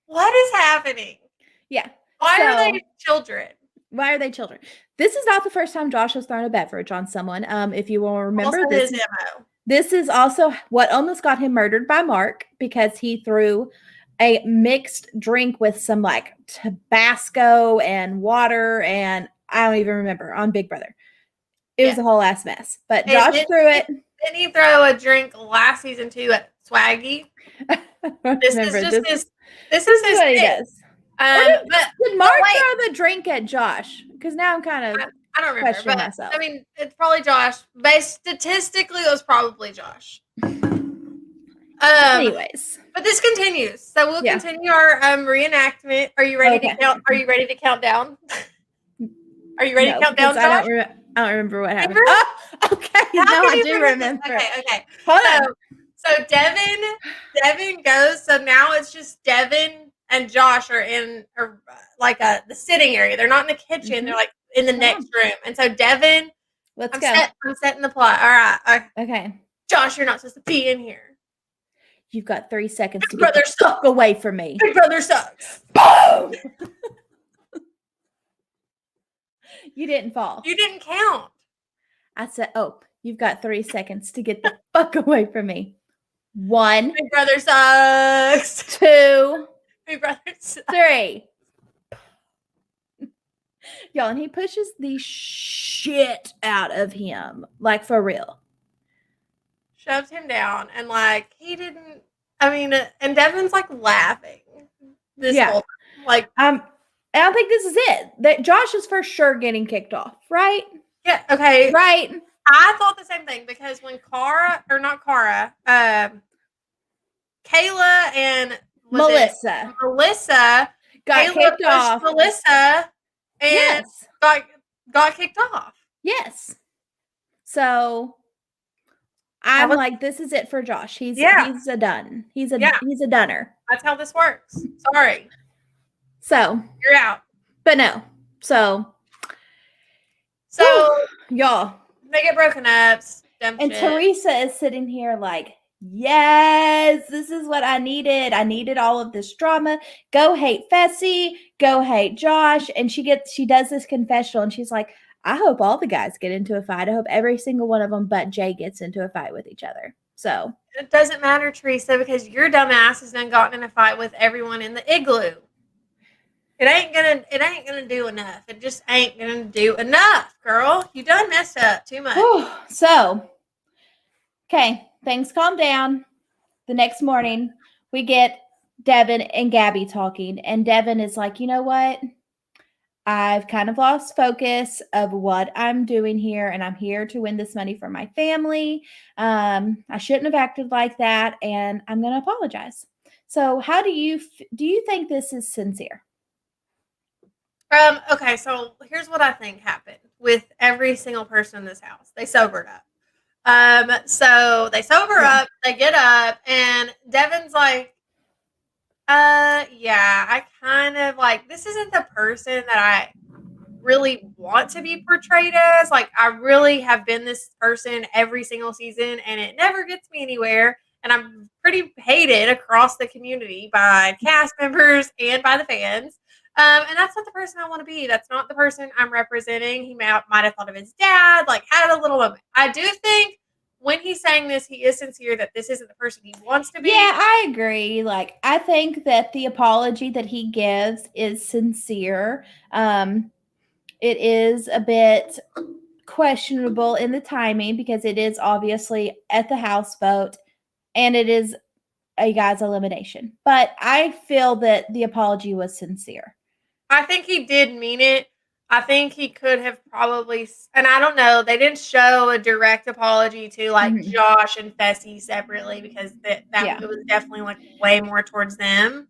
S1: what is happening?
S2: Yeah.
S1: Why are they children?
S2: Why are they children? This is not the first time Josh has thrown a beverage on someone. If you will remember, this is also what almost got him murdered by Mark because he threw a mixed drink with some like Tabasco and water and I don't even remember on Big Brother. It was a whole ass mess. But Josh threw it.
S1: Didn't he throw a drink last season too at Swaggy? This is
S2: what he does. Did Mark throw the drink at Josh? Because now I'm kind of
S1: I don't remember, but myself. I mean, it's probably Josh. Statistically, it was probably Josh.
S2: Anyways,
S1: but this continues, so we'll continue our reenactment. Are you ready to count? Are you ready to count down? Are you ready to count down, Josh?
S2: I don't remember what happened. Oh, okay, no, I do remember.
S1: Okay. So Devin goes. So now it's just Devin and Josh are in the sitting area. They're not in the kitchen. Mm-hmm. They're like in the next room. And so Devin, I'm setting the plot. All right.
S2: Okay.
S1: Josh, you're not supposed to be in here.
S2: You've got 3 seconds to get the fuck away from me.
S1: Big Brother sucks.
S2: Boom! You didn't fall.
S1: You didn't count.
S2: I said, you've got 3 seconds to get the fuck away from me. 1,
S1: Big Brother sucks.
S2: 2,
S1: Big Brother sucks.
S2: 3. Y'all, and he pushes the shit out of him. Like, for real.
S1: Shoved him down, and like he didn't. I mean, and Devin's like laughing this whole time. Like,
S2: I don't think this is it. That Josh is for sure getting kicked off, right?
S1: yeah, okay,
S2: Right.
S1: I thought the same thing because when Kayla and
S2: Melissa got
S1: Kayla
S2: kicked
S1: pushed
S2: off.
S1: Melissa and got kicked off.
S2: Yes. So I'm like, this is it for Josh. He's a done. He's a dunner.
S1: That's how this works. Sorry.
S2: So
S1: You're out.
S2: But no. So y'all.
S1: They get broken up.
S2: And Theresa is sitting here like, yes, this is what I needed. I needed all of this drama. Go hate Fessy. Go hate Josh. And she does this confessional and she's like, I hope all the guys get into a fight. I hope every single one of them but Jay gets into a fight with each other. So
S1: it doesn't matter, Theresa, because your dumb ass has done gotten in a fight with everyone in the Igloo. It ain't gonna do enough. It just ain't gonna do enough, girl. You done messed up too much.
S2: So, okay, things calm down. The next morning, we get Devin and Gabby talking, and Devin is like, you know what? I've kind of lost focus of what I'm doing here, and I'm here to win this money for my family. I shouldn't have acted like that, and I'm going to apologize. So, how do you think this is sincere?
S1: Okay, so here's what I think happened with every single person in this house. They sobered up. So they sober up, they get up, and Devin's like, yeah, I kind of like, this isn't the person that I really want to be portrayed as. Like, I really have been this person every single season, and it never gets me anywhere. And I'm pretty hated across the community by cast members and by the fans. And that's not the person I want to be. That's not the person I'm representing. He might have thought of his dad, like had a little moment. I do think when he's saying this, he is sincere that this isn't the person he wants to be.
S2: Yeah, I agree. Like, I think that the apology that he gives is sincere. It is a bit questionable in the timing because it is obviously at the house vote and it is a guy's elimination. But I feel that the apology was sincere.
S1: I think he did mean it. I think he could have probably, and I don't know, they didn't show a direct apology to like Josh and Fessy separately because it was definitely like way more towards them.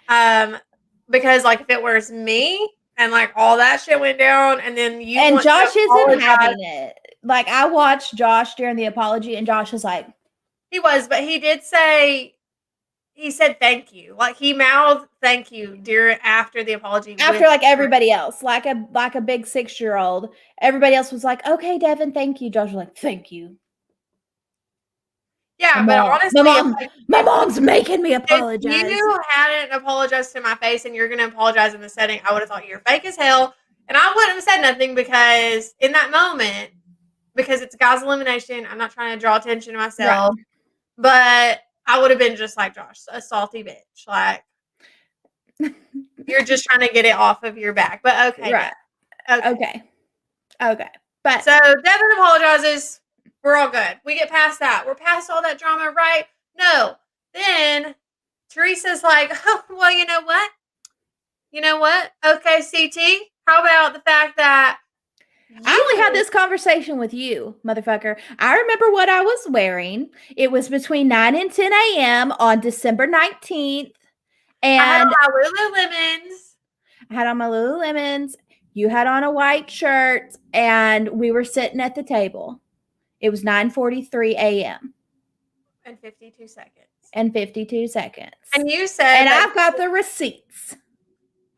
S1: Because like if it was me and like all that shit went down and then you
S2: and Josh isn't having it. Like I watched Josh during the apology and Josh was like,
S1: but he did say, he said thank you. Like he mouthed thank you after the apology.
S2: After like everybody else, like a big 6-year-old. Everybody else was like, okay, Devin, thank you. Josh was like, thank you.
S1: Yeah, but honestly,
S2: my mom's making me apologize.
S1: If you hadn't apologized to my face and you're going to apologize in the setting, I would have thought you're fake as hell. And I wouldn't have said nothing because in that moment, because it's a guy's elimination, I'm not trying to draw attention to myself. Right. But I would have been just like Josh, a salty bitch. Like, you're just trying to get it off of your back. But okay.
S2: Right. Okay. But
S1: so Devin apologizes. We're all good. We get past that. We're past all that drama, right? No. Then Teresa's like, oh, well, you know what? Okay, CT, how about the fact that
S2: I only had this conversation with you, motherfucker. I remember what I was wearing. It was between 9 and 10 a.m. on December 19th. And
S1: I had on my Lululemons.
S2: You had on a white shirt, and we were sitting at the table. It was 9:43 a.m.
S1: And 52 seconds.
S2: And
S1: you said...
S2: And I've got the receipts.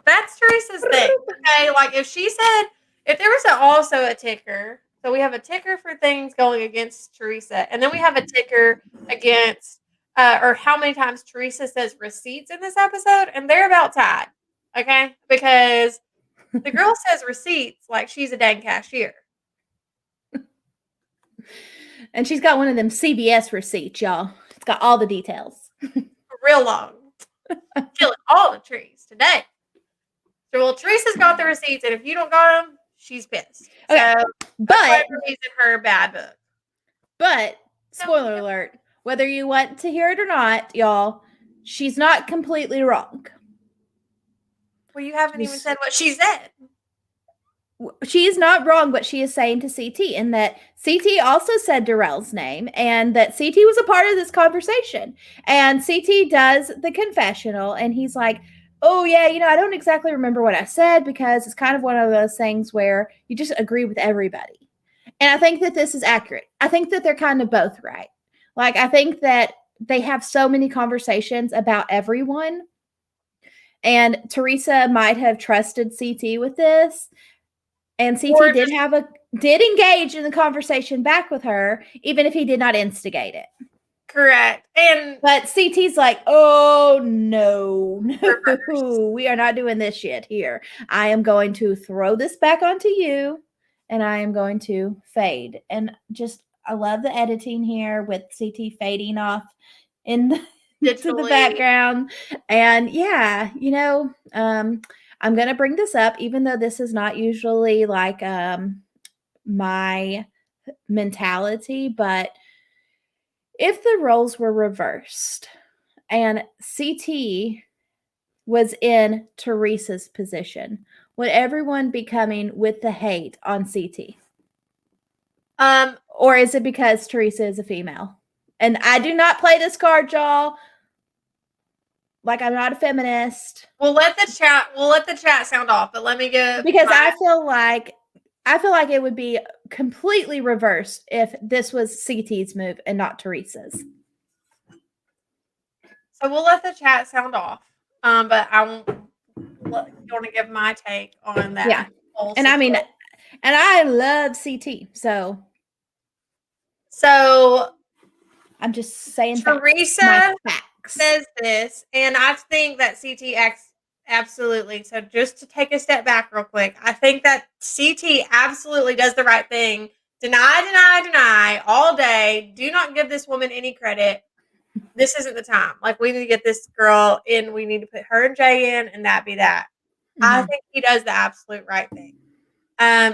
S1: That's Teresa's thing. Okay, like if she said... If there was also a ticker, so we have a ticker for things going against Theresa, and then we have a ticker against, or how many times Theresa says receipts in this episode, and they're about tied, okay? Because the girl says receipts like she's a dang cashier.
S2: And she's got one of them CVS receipts, y'all. It's got all the details.
S1: Real long. Killing all the trees today. So, well, Teresa's got the receipts, and if you don't got them, she's pissed.
S2: Okay.
S1: So,
S2: But
S1: in her bad book.
S2: But spoiler alert, whether you want to hear it or not, y'all, she's not completely wrong.
S1: Well, you haven't even said what she said.
S2: She is not wrong what she is saying to CT, and that CT also said Darrell's name, and that CT was a part of this conversation. And CT does the confessional, and he's like, oh, yeah, I don't exactly remember what I said, because it's kind of one of those things where you just agree with everybody. And I think that this is accurate. I think that they're kind of both right. Like, I think that they have so many conversations about everyone, and Theresa might have trusted CT with this. And CT did engage in the conversation back with her, even if he did not instigate it.
S1: Correct.
S2: But CT's like, oh, no, we are not doing this shit here. I am going to throw this back onto you, and I am going to fade. And just, I love the editing here with CT fading off into the background. And yeah, I'm going to bring this up, even though this is not usually like my mentality, but if the roles were reversed and CT was in Theresa's position, would everyone be coming with the hate on CT? Or is it because Theresa is a female? And I do not play this card, y'all. Like, I'm not a feminist.
S1: We'll let the chat sound off, but let me go.
S2: Because I feel like it would be completely reversed if this was CT's move and not Theresa's.
S1: So we'll let the chat sound off. But I won't want to give my take on that.
S2: Yeah. And I mean, and I love CT. So I'm just saying
S1: Theresa says this, and I think that CT absolutely. So just to take a step back real quick, I think that CT absolutely does the right thing. Deny all day. Do not give this woman any credit. This isn't the time. Like, we need to get this girl in. We need to put her and Jay in, and that be that. Mm-hmm. I think he does the absolute right thing.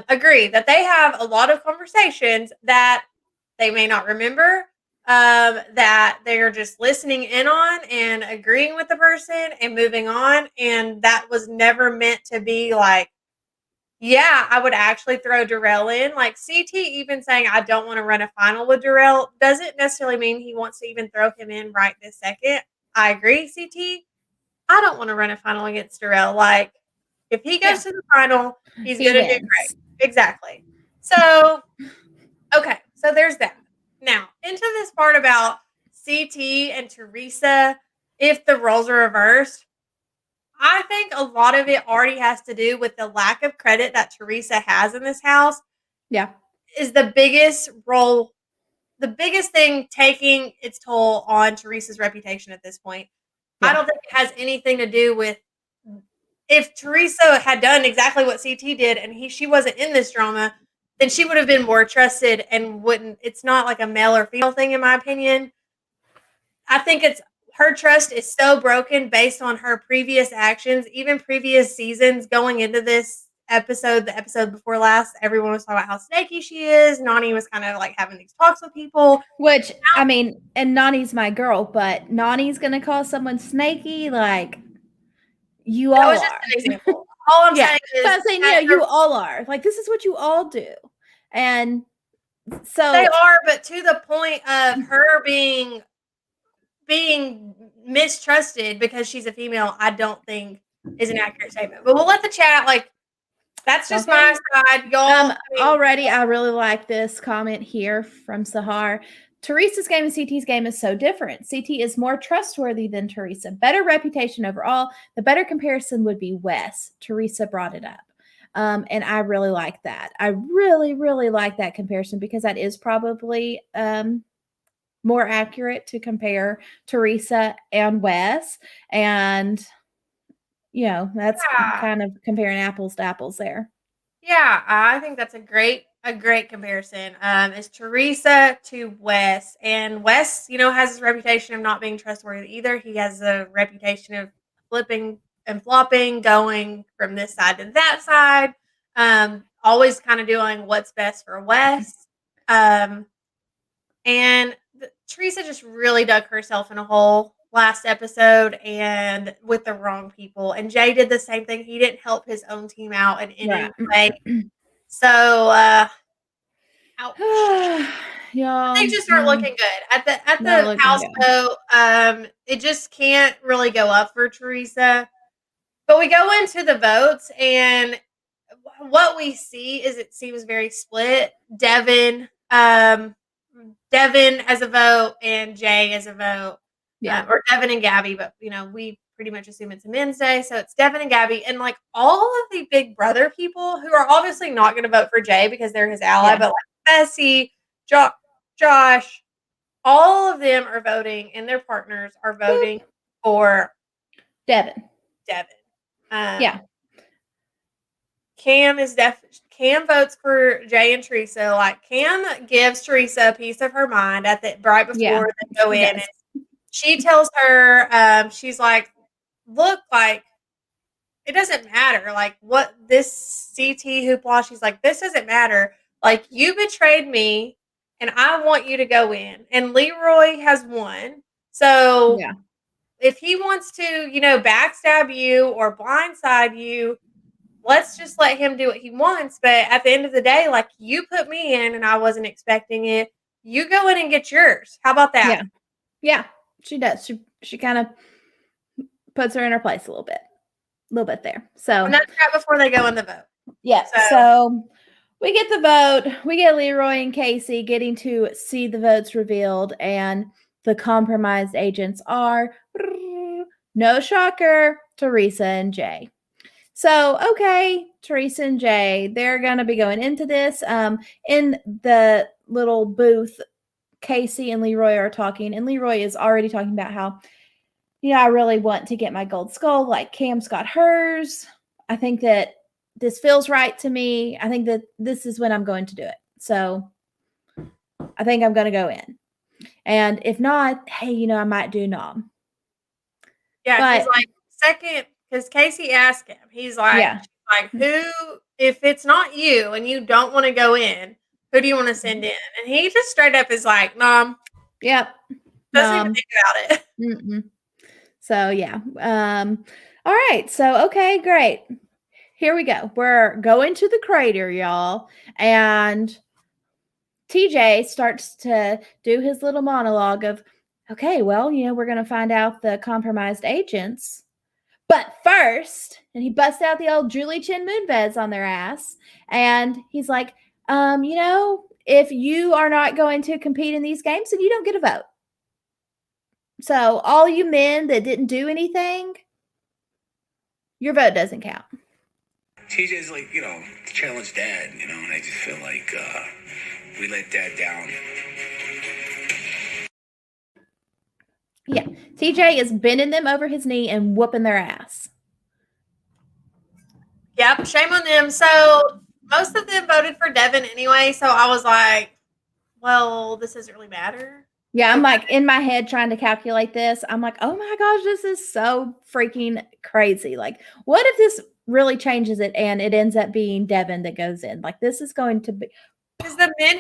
S1: Agree that they have a lot of conversations that they may not remember, that they're just listening in on and agreeing with the person and moving on. And that was never meant to be like, yeah, I would actually throw Darrell in. Like, CT even saying, I don't want to run a final with Darrell doesn't necessarily mean he wants to even throw him in right this second. I agree, CT. I don't want to run a final against Darrell. Like, if he goes to the final, he's going to do great. Exactly. So, okay. So there's that. Now, into this part about CT and Theresa, if the roles are reversed, I think a lot of it already has to do with the lack of credit that Theresa has in this house.
S2: Yeah.
S1: Is the biggest role, the biggest thing taking its toll on Theresa's reputation at this point. Yeah. I don't think it has anything to do with if Theresa had done exactly what CT did and she wasn't in this drama, then she would have been more trusted and wouldn't. It's not like a male or female thing, in my opinion. I think her trust is so broken based on her previous actions, even previous seasons going into this episode, the episode before last, everyone was talking about how snaky she is. Nani was kind of like having these talks with people.
S2: Which, I mean, and Nani's my girl, but Nani's going to call someone snaky, like, you all are. That was just an example.
S1: All I'm saying is...
S2: I'm saying, you all are. Like, this is what you all do. And so...
S1: They are, but to the point of her being mistrusted because she's a female, I don't think is an accurate statement. But we'll let the chat, like, that's just my side. Y'all,
S2: already, I really like this comment here from Sahar. Theresa's game and CT's game is so different. CT is more trustworthy than Theresa. Better reputation overall. The better comparison would be Wes. Theresa brought it up. And I really like that. I really, really like that comparison because that is probably more accurate to compare Theresa and Wes. And, that's kind of comparing apples to apples there.
S1: Yeah, I think that's a great a great comparison is Theresa to Wes. And Wes, has his reputation of not being trustworthy either. He has a reputation of flipping and flopping, going from this side to that side, always kind of doing what's best for Wes. And Theresa just really dug herself in a hole last episode and with the wrong people. And Jay did the same thing. He didn't help his own team out in any way. So, ouch.
S2: Y'all,
S1: They just aren't looking good at the house though. It just can't really go up for Theresa. But we go into the votes, and what we see is it seems very split. Devin as a vote and Jay as a vote. Or Devin and Gabby, but we pretty much assume it's a men's day, so it's Devin and Gabby, and like all of the Big Brother people who are obviously not going to vote for Jay because they're his ally, but like Bessie, Josh, all of them are voting, and their partners are voting for
S2: Devin.
S1: Cam votes for Jay and Theresa. Like Cam gives Theresa a piece of her mind right before they go in, and she tells her, she's like, "Look, like it doesn't matter. Like what this CT hoopla." She's like, "This doesn't matter. Like you betrayed me, and I want you to go in." And Leroy has won, so if he wants to, backstab you or blindside you, let's just let him do what he wants. But at the end of the day, like you put me in and I wasn't expecting it. You go in and get yours. How about that?
S2: Yeah, she does. She kind of puts her in her place a little bit there. So
S1: and that's right before they go in the vote.
S2: Yeah. So we get the vote. We get Leroy and Casey getting to see the votes revealed, and the compromised agents are, no shocker, Theresa and Jay. So, okay, Theresa and Jay, they're going to be going into this. In the little booth, Casey and Leroy are talking, and Leroy is already talking about how, I really want to get my gold skull like Cam's got hers. I think that this feels right to me. I think that this is when I'm going to do it. So I think I'm going to go in. And if not, hey, I might do nom.
S1: Yeah, he's like, second, because Casey asked him, he's like, who, if it's not you and you don't want to go in, who do you want to send in? And he just straight up is like, nom.
S2: Yep.
S1: Doesn't even think about it.
S2: Mm-mm. So, yeah. All right. So, okay, great. Here we go. We're going to the crater, y'all. And TJ starts to do his little monologue of, okay, well, we're going to find out the compromised agents. But first, and he busts out the old Julie Chen Moonves on their ass. And he's like, if you are not going to compete in these games, then you don't get a vote. So all you men that didn't do anything, your vote doesn't count.
S3: TJ's like, challenge dad, and I just feel like we let dad down.
S2: Yeah. TJ is bending them over his knee and whooping their ass.
S1: Yep. Shame on them. So most of them voted for Devin anyway. So I was like, well, this doesn't really matter.
S2: Yeah, I'm like in my head trying to calculate this. I'm like, oh my gosh, this is so freaking crazy. Like, what if this really changes it and it ends up being Devin that goes in? Like, this is going to be
S1: because the men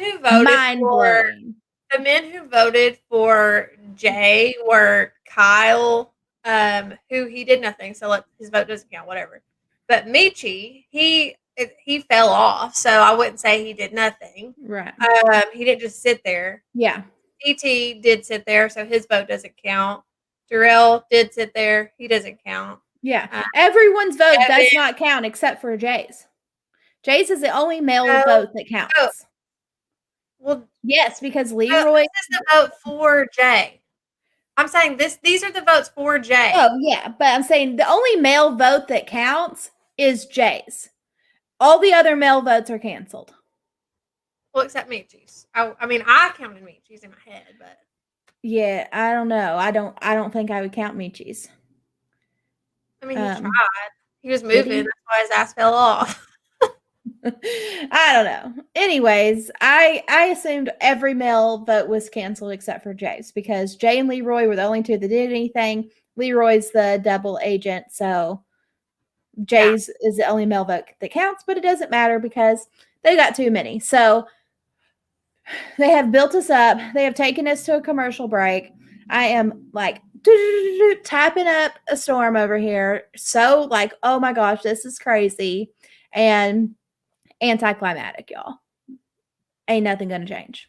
S1: who voted for Jay were Kyle, who he did nothing, so his vote doesn't count, whatever. But Michi, he fell off, so I wouldn't say he did nothing.
S2: Right.
S1: He didn't just sit there.
S2: Yeah.
S1: CT did sit there, so his vote doesn't count. Darrell did sit there. He doesn't count.
S2: Yeah. Everyone's vote does not count except for Jay's. Jay's is the only male vote that counts.
S1: Oh. Well,
S2: yes, because Leroy
S1: this is the vote for Jay. I'm saying these are the votes for Jay.
S2: Oh, yeah, but I'm saying the only male vote that counts is Jay's. All the other male votes are canceled.
S1: Well, except Michi's. I mean, I counted Michi's in my head, but
S2: yeah, I don't know. I don't think I would count Michi's.
S1: I mean, he tried. He was moving. That's why his ass fell off.
S2: I don't know. anyways, I assumed every male vote was canceled except for Jay's because Jay and Leroy were the only two that did anything. Leroy's the double agent, so Jay's is the only male vote that counts, but it doesn't matter because they got too many. So they have built us up. They have taken us to a commercial break. I am like typing up a storm over here. So like, oh my gosh, this is crazy and anticlimactic, y'all. Ain't nothing gonna change.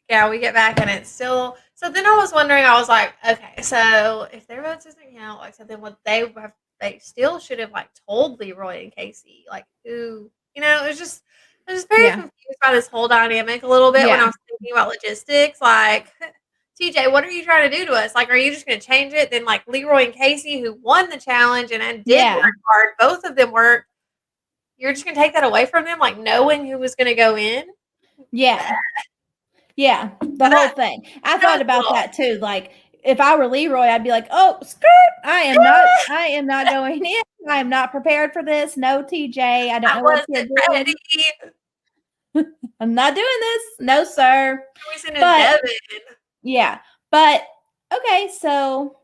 S1: Yeah, we get back and it's still. So then I was wondering. I was like, okay, so if their votes doesn't count, like, so then what they still should have like told Leroy and Casey, like, who, you know, I was very confused by this whole dynamic a little bit when I was thinking about logistics. Like, TJ, what are you trying to do to us? Like, are you just going to change it? Then, like, Leroy and Casey, who won the challenge and did work hard, both of them worked. You're just going to take that away from them, like, knowing who was going to go in?
S2: Yeah. Yeah, the whole thing. I thought about that too. Like, if I were Leroy, I'd be like, "Oh, skirt! I am not going in. I am not prepared for this. No, TJ, I don't know what you're doing. I'm not doing this. No, sir." But okay, so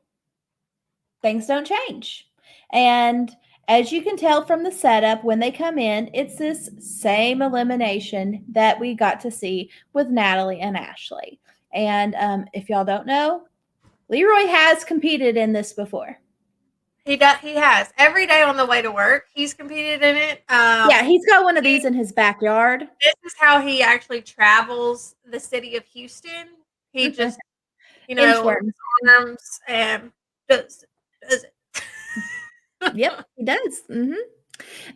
S2: things don't change, and as you can tell from the setup, when they come in, it's this same elimination that we got to see with Natalie and Ashley. And if y'all don't know, Leroy has competed in this before.
S1: He has. Every day on the way to work, he's competed in it.
S2: Yeah, he's got one of these in his backyard.
S1: This is how he actually travels the city of Houston. He just, arms and does it.
S2: Yep, he does. Mm-hmm.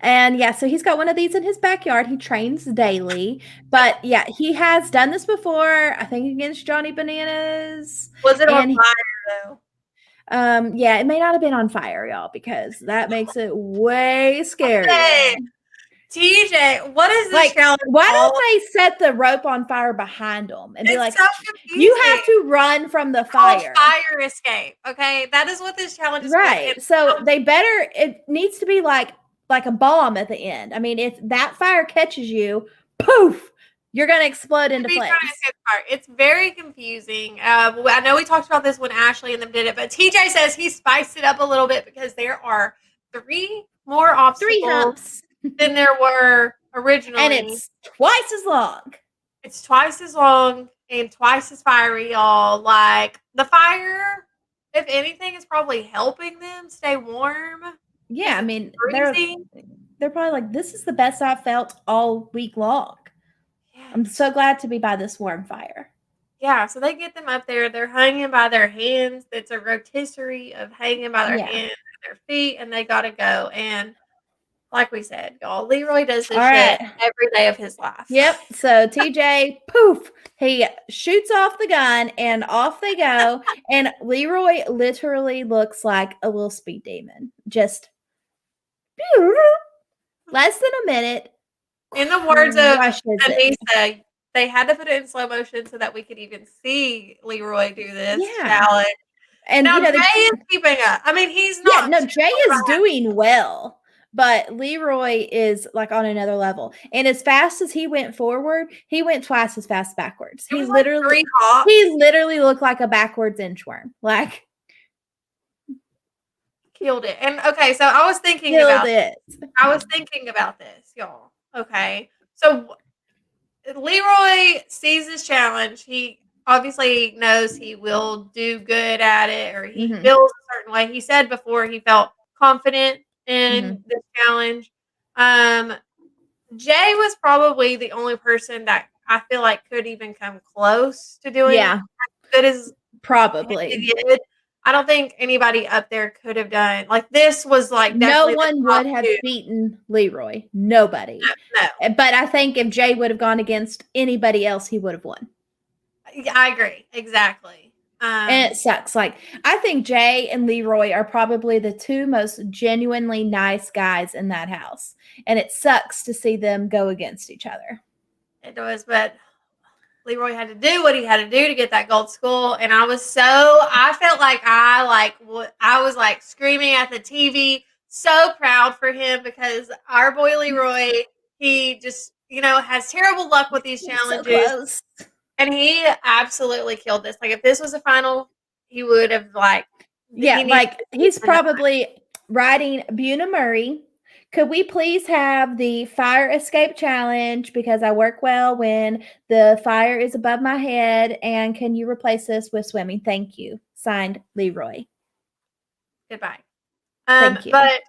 S2: And yeah, so he's got one of these in his backyard. He trains daily, but yeah, he has done this before. I think against Johnny Bananas.
S1: Was it on fire though?
S2: Yeah, it may not have been on fire, y'all, because that makes it way scarier.
S1: Okay. TJ, what is this challenge?
S2: Why don't they set the rope on fire behind them and be like,
S1: so confusing.
S2: You have to run from the fire.
S1: Fire escape. Okay, that is what this challenge is.
S2: Right. So it needs to be like a bomb at the end. I mean, if that fire catches you, poof, you're going to explode into flames.
S1: It's very confusing. I know we talked about this when Ashley and them did it, but TJ says he spiced it up a little bit because there are 3 more obstacles than there were originally.
S2: And it's twice as long.
S1: It's twice as long and twice as fiery, y'all. Like, the fire, if anything, is probably helping them stay warm.
S2: Yeah, I mean, they're probably like, this is the best I've felt all week long. Yeah. I'm so glad to be by this warm fire.
S1: Yeah, so they get them up there. They're hanging by their hands. It's a rotisserie of hanging by their hands and their feet, and they got to go. And like we said, y'all, Leroy does this shit every day of his life.
S2: Yep. So TJ, poof, he shoots off the gun and off they go. And Leroy literally looks like a little speed demon. Just less than a minute.
S1: In the words of Anissa, they had to put it in slow motion so that we could even see Leroy do this challenge. And now Jay is keeping up. I mean, he's not.
S2: Yeah, no, Jay is doing well. But Leroy is like on another level. And as fast as he went forward, he went twice as fast backwards. He literally looked like a backwards inchworm. Like,
S1: killed it. And okay, so I was thinking about this, y'all. Okay. So Leroy sees this challenge. He obviously knows he will do good at it, or he feels a certain way. He said before he felt confident in this challenge. Jay was probably the only person that I feel like could even come close to doing as good as
S2: probably
S1: he did. I don't think anybody up there could have done like this. Was like
S2: no one would have beaten Leroy. Nobody. No. But I think if Jay would have gone against anybody else, he would have won.
S1: I agree. Exactly.
S2: And it sucks. Like, I think Jay and Leroy are probably the 2 most genuinely nice guys in that house. And it sucks to see them go against each other.
S1: It does, but Leroy had to do what he had to do to get that gold skull. And I felt like I was like screaming at the TV, so proud for him because our boy Leroy, he has terrible luck with these
S2: So
S1: challenges.
S2: close.
S1: And he absolutely killed this. Like, if this was a final, he would have, like...
S2: Yeah, he's probably writing Buna Murray. Could we please have the fire escape challenge because I work well when the fire is above my head, and can you replace this with swimming? Thank you. Signed, Leroy.
S1: Goodbye.
S2: Thank you.
S1: But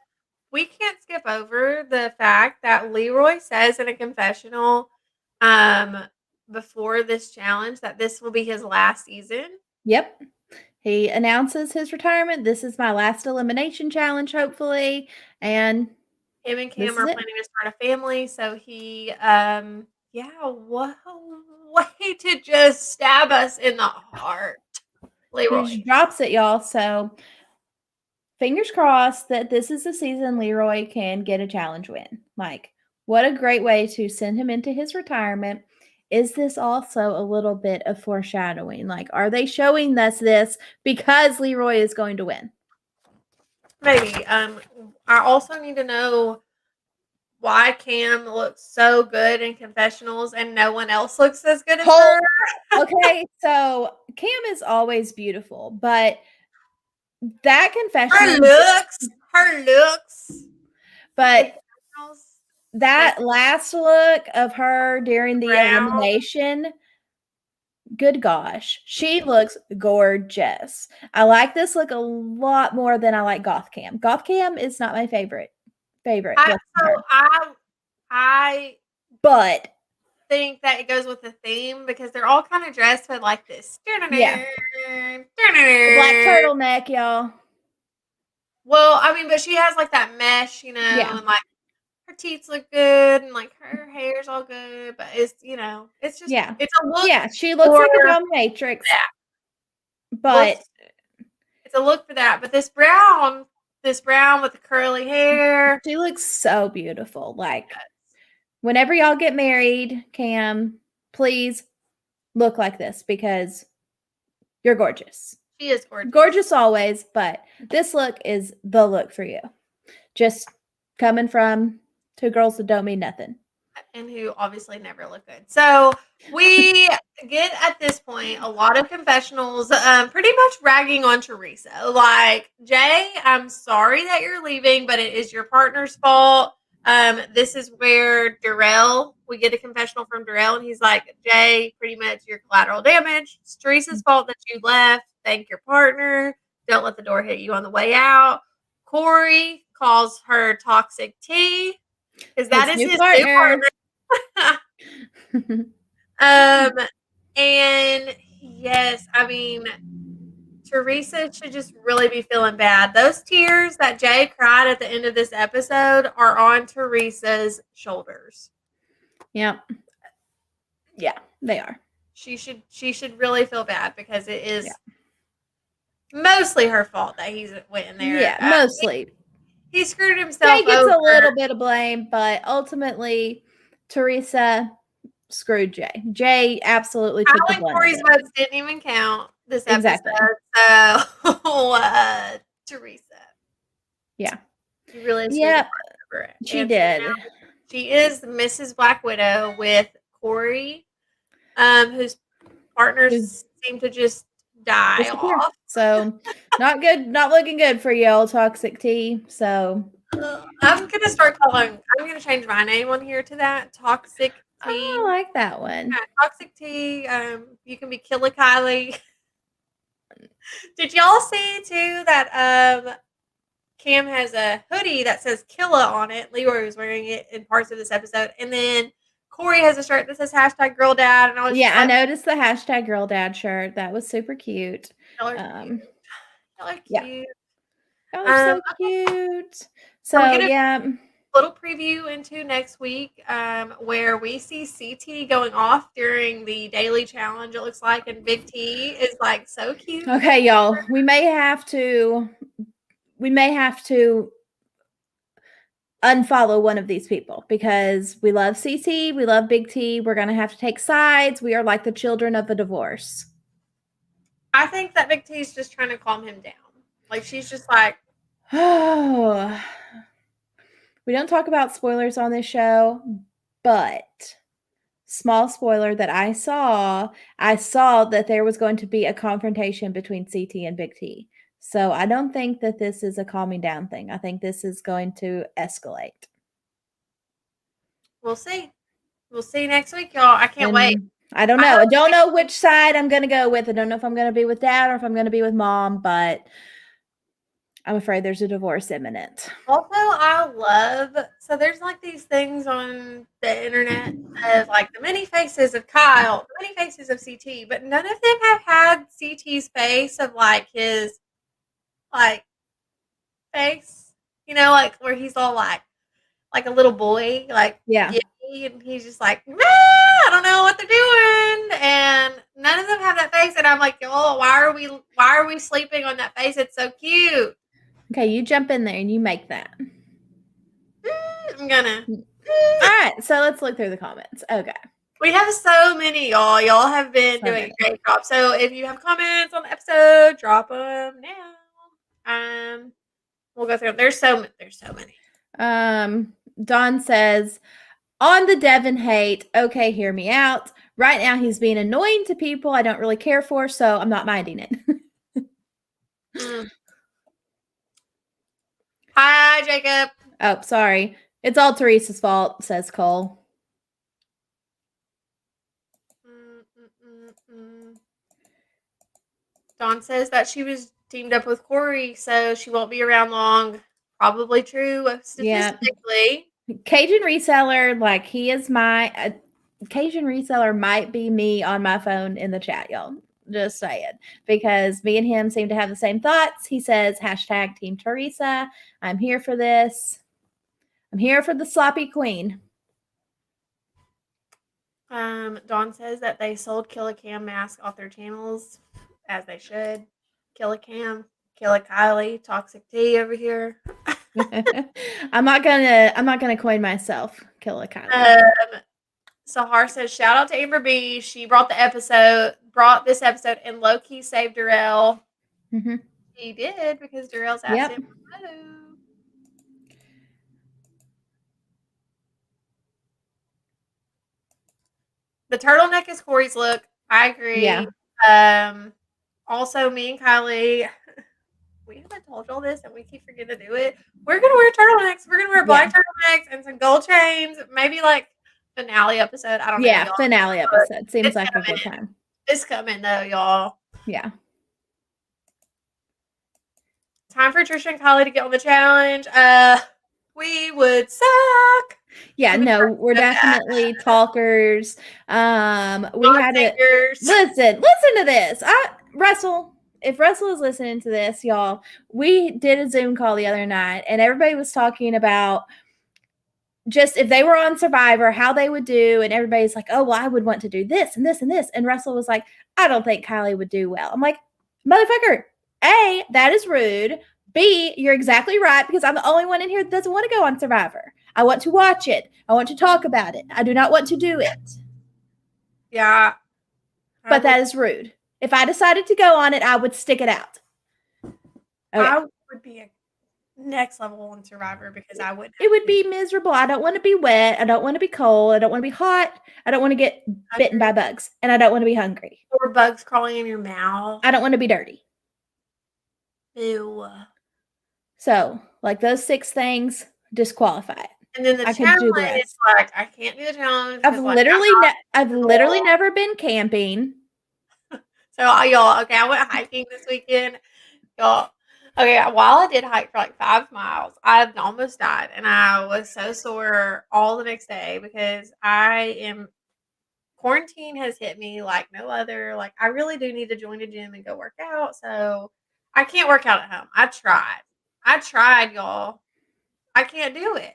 S1: we can't skip over the fact that Leroy says in a confessional before this challenge that this will be his last season.
S2: Yep. He announces his retirement. This is my last elimination challenge, hopefully. And
S1: him and Cam are planning to start a family. So he, what a way to just stab us in the heart. Leroy.
S2: He just drops it, y'all. So fingers crossed that this is the season Leroy can get a challenge win. Like, what a great way to send him into his retirement. Is this also a little bit of foreshadowing? Like, are they showing us this because Leroy is going to win?
S1: Maybe. I also need to know why Cam looks so good in confessionals and no one else looks as good as her.
S2: Okay, so Cam is always beautiful, but that confessional...
S1: Her looks.
S2: But that last look of her during the elimination, good gosh, she looks gorgeous. I like this look a lot more than I like Goth Cam. Goth Cam is not my favorite. But
S1: think that it goes with the theme because they're all kind of dressed with like this.
S2: Yeah. Black turtleneck, y'all.
S1: Well, I mean, but she has like that mesh, and like her teeth look good and like her hair's all good, but it's, it's just, it's a look.
S2: Yeah, she looks like a dominatrix. But
S1: it's a look for that. But this brown with the curly hair.
S2: She looks so beautiful. Like, whenever y'all get married, Cam, please look like this because you're gorgeous.
S1: She is gorgeous.
S2: Gorgeous always, but this look is the look for you. Just coming from two girls that don't mean nothing.
S1: And who obviously never look good. So we get at this point a lot of confessionals pretty much ragging on Theresa. Like, Jay, I'm sorry that you're leaving, but it is your partner's fault. This is where we get a confessional from Darrell, and he's like, Jay, pretty much your collateral damage. It's Teresa's fault that you left. Thank your partner. Don't let the door hit you on the way out. Corey calls her toxic tea because that is his new partner. And yes, I mean, Theresa should just really be feeling bad. Those tears that Jay cried at the end of this episode are on Teresa's shoulders.
S2: Yeah. Yeah, they are.
S1: She should really feel bad because it is mostly her fault that he's went in there.
S2: Yeah, mostly.
S1: He screwed himself
S2: Jay gets a little bit of blame, but ultimately Theresa screwed Jay. Jay absolutely took the blame.
S1: Corey's votes didn't even count this episode. So, Theresa.
S2: Yeah.
S1: She really is.
S2: Yeah, she did.
S1: She is Mrs. Black Widow with Corey, whose partners seem to just die off.
S2: So, not good, not looking good for you, old toxic tea. So,
S1: I'm going to change my name on here to that. Toxic tea.
S2: I like that one.
S1: Yeah, toxic tea. You can be Killer Kylie. Did y'all see too that Cam has a hoodie that says Killa on it? Leroy was wearing it in parts of this episode. And then Corey has a shirt that says hashtag girl dad. And I
S2: noticed the hashtag girl dad shirt. That was super cute.
S1: Y'all are cute.
S2: Y'all are so cute. So,
S1: little preview into next week where we see CT going off during the daily challenge, it looks like, and Big T is like so cute.
S2: Okay, y'all, we may have to unfollow one of these people because we love CT, we love Big T. We're gonna have to take sides. We are like the children of a divorce.
S1: I think that Big T's just trying to calm him down. Like, she's just like,
S2: oh. We don't talk about spoilers on this show, But small spoiler that I saw that there was going to be a confrontation between CT and Big T. So I don't think that this is a calming down thing. I think this is going to escalate.
S1: We'll see. We'll see next week, y'all. I can't wait.
S2: I don't know. I don't know which side I'm going to go with. I don't know if I'm going to be with Dad or if I'm going to be with Mom, but I'm afraid there's a divorce imminent.
S1: Also, I love, so there's like these things on the internet of like the many faces of Kyle, the many faces of CT, but none of them have had CT's face of like his like face, you know, like where he's all like a little boy, like
S2: Yeah.
S1: giddy, and he's just like, I don't know what they're doing, and none of them have that face, and I'm like, oh, why are we sleeping on that face? It's so cute.
S2: Okay, you jump in there and you make that.
S1: I'm gonna.
S2: All right, so let's look through the comments. Okay.
S1: We have so many, y'all. Y'all have been doing a great job. So if you have comments on the episode, drop them now. We'll go through them. There's so many.
S2: Dawn says, on the Devin hate, okay, hear me out. Right now he's being annoying to people I don't really care for, so I'm not minding it.
S1: Hi, Jacob.
S2: Oh, sorry. It's all Teresa's fault, says Cole.
S1: Dawn says that she was teamed up with Corey, so she won't be around long. Probably true statistically.
S2: Yeah. Cajun Reseller, like he is my Cajun Reseller might be me on my phone in the chat, y'all. Just saying. Because me and him seem to have the same thoughts. He says, hashtag Team Theresa. I'm here for this. I'm here for the sloppy queen.
S1: Dawn says that they sold Kill a Cam mask off their channels, as they should. Kill a Cam, Kill a Kylie, Toxic Tea over here.
S2: I'm not gonna coin myself. Kill a Kylie.
S1: Sahar says, shout out to Amber B. She brought this episode and low key saved Darrell.
S2: Mm-hmm.
S1: He did because Darrell's asked him. The turtleneck is Corey's look. I agree.
S2: Yeah.
S1: Also, me and Kylie, we haven't told y'all this and we keep forgetting to do it. We're going to wear turtlenecks. We're going to wear black turtlenecks and some gold chains. Maybe like finale episode. I don't know.
S2: Yeah, finale episode. Seems like a good time.
S1: It's coming though, y'all.
S2: Yeah. Time
S1: for Trisha and Kylie to get on the challenge. We would suck.
S2: Yeah, no, we're definitely talkers. We had to listen to this. Russell, if Russell is listening to this, y'all, we did a Zoom call the other night and everybody was talking about just if they were on Survivor, how they would do. And everybody's like, oh, well, I would want to do this and this and this. And Russell was like, I don't think Kylie would do well. I'm like, motherfucker, A, that is rude. B, you're exactly right because I'm the only one in here that doesn't want to go on Survivor. I want to watch it. I want to talk about it. I do not want to do it.
S1: Yeah.
S2: But that is rude. If I decided to go on it, I would stick it out.
S1: Okay. I would be a next level on Survivor because I wouldn't.
S2: It would be miserable. I don't want to be wet. I don't want to be cold. I don't want to be hot. I don't want to get bitten by bugs. And I don't want to be hungry.
S1: Or bugs crawling in your mouth.
S2: I don't want to be dirty.
S1: Ew.
S2: So, like those 6 things, disqualify it.
S1: And then the challenge is like, I can't do the challenge.
S2: I've literally never been camping.
S1: So, y'all, okay, I went hiking this weekend. Y'all, okay, while I did hike for like 5 miles, I almost died. And I was so sore all the next day because quarantine has hit me like no other. Like, I really do need to join a gym and go work out. So, I can't work out at home. I tried, y'all. I can't do it.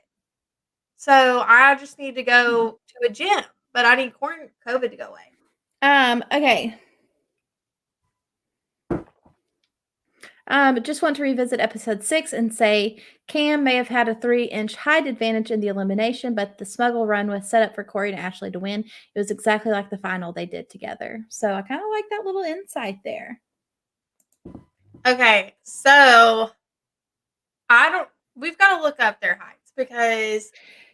S1: So I just need to go to a gym, but I need COVID to go away.
S2: Okay. Just want to revisit episode 6 and say Cam may have had a 3-inch height advantage in the elimination, but the smuggle run was set up for Corey and Ashley to win. It was exactly like the final they did together. So I kind of like that little insight there.
S1: Okay, so we've got to look up their heights because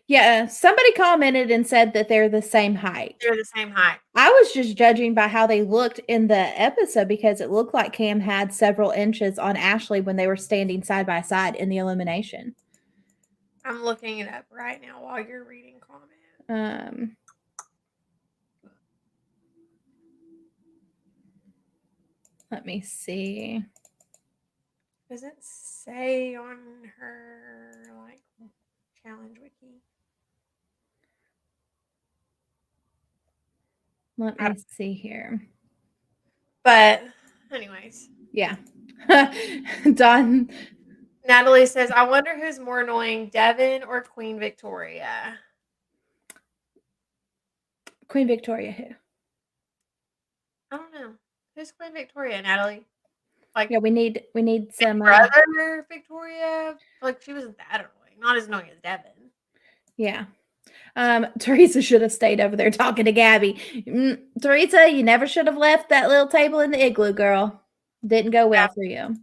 S2: Yeah, somebody commented and said that they're the same height.
S1: They're the same height.
S2: I was just judging by how they looked in the episode because it looked like Cam had several inches on Ashley when they were standing side by side in the elimination.
S1: I'm looking it up right now while you're reading comments.
S2: Let me see.
S1: Does it say on her like challenge wiki?
S2: Let me see here.
S1: But anyways.
S2: Yeah. Dawn.
S1: Natalie says, I wonder who's more annoying, Devin or Queen Victoria?
S2: Queen Victoria who?
S1: I don't know. Who's Queen Victoria, Natalie? Like,
S2: yeah, we need some
S1: brother Victoria. Like, she wasn't that annoying. Not as annoying as Devin.
S2: Yeah. Theresa should have stayed over there talking to Gabby. Theresa, you never should have left that little table in the Igloo, girl. Didn't go well for you.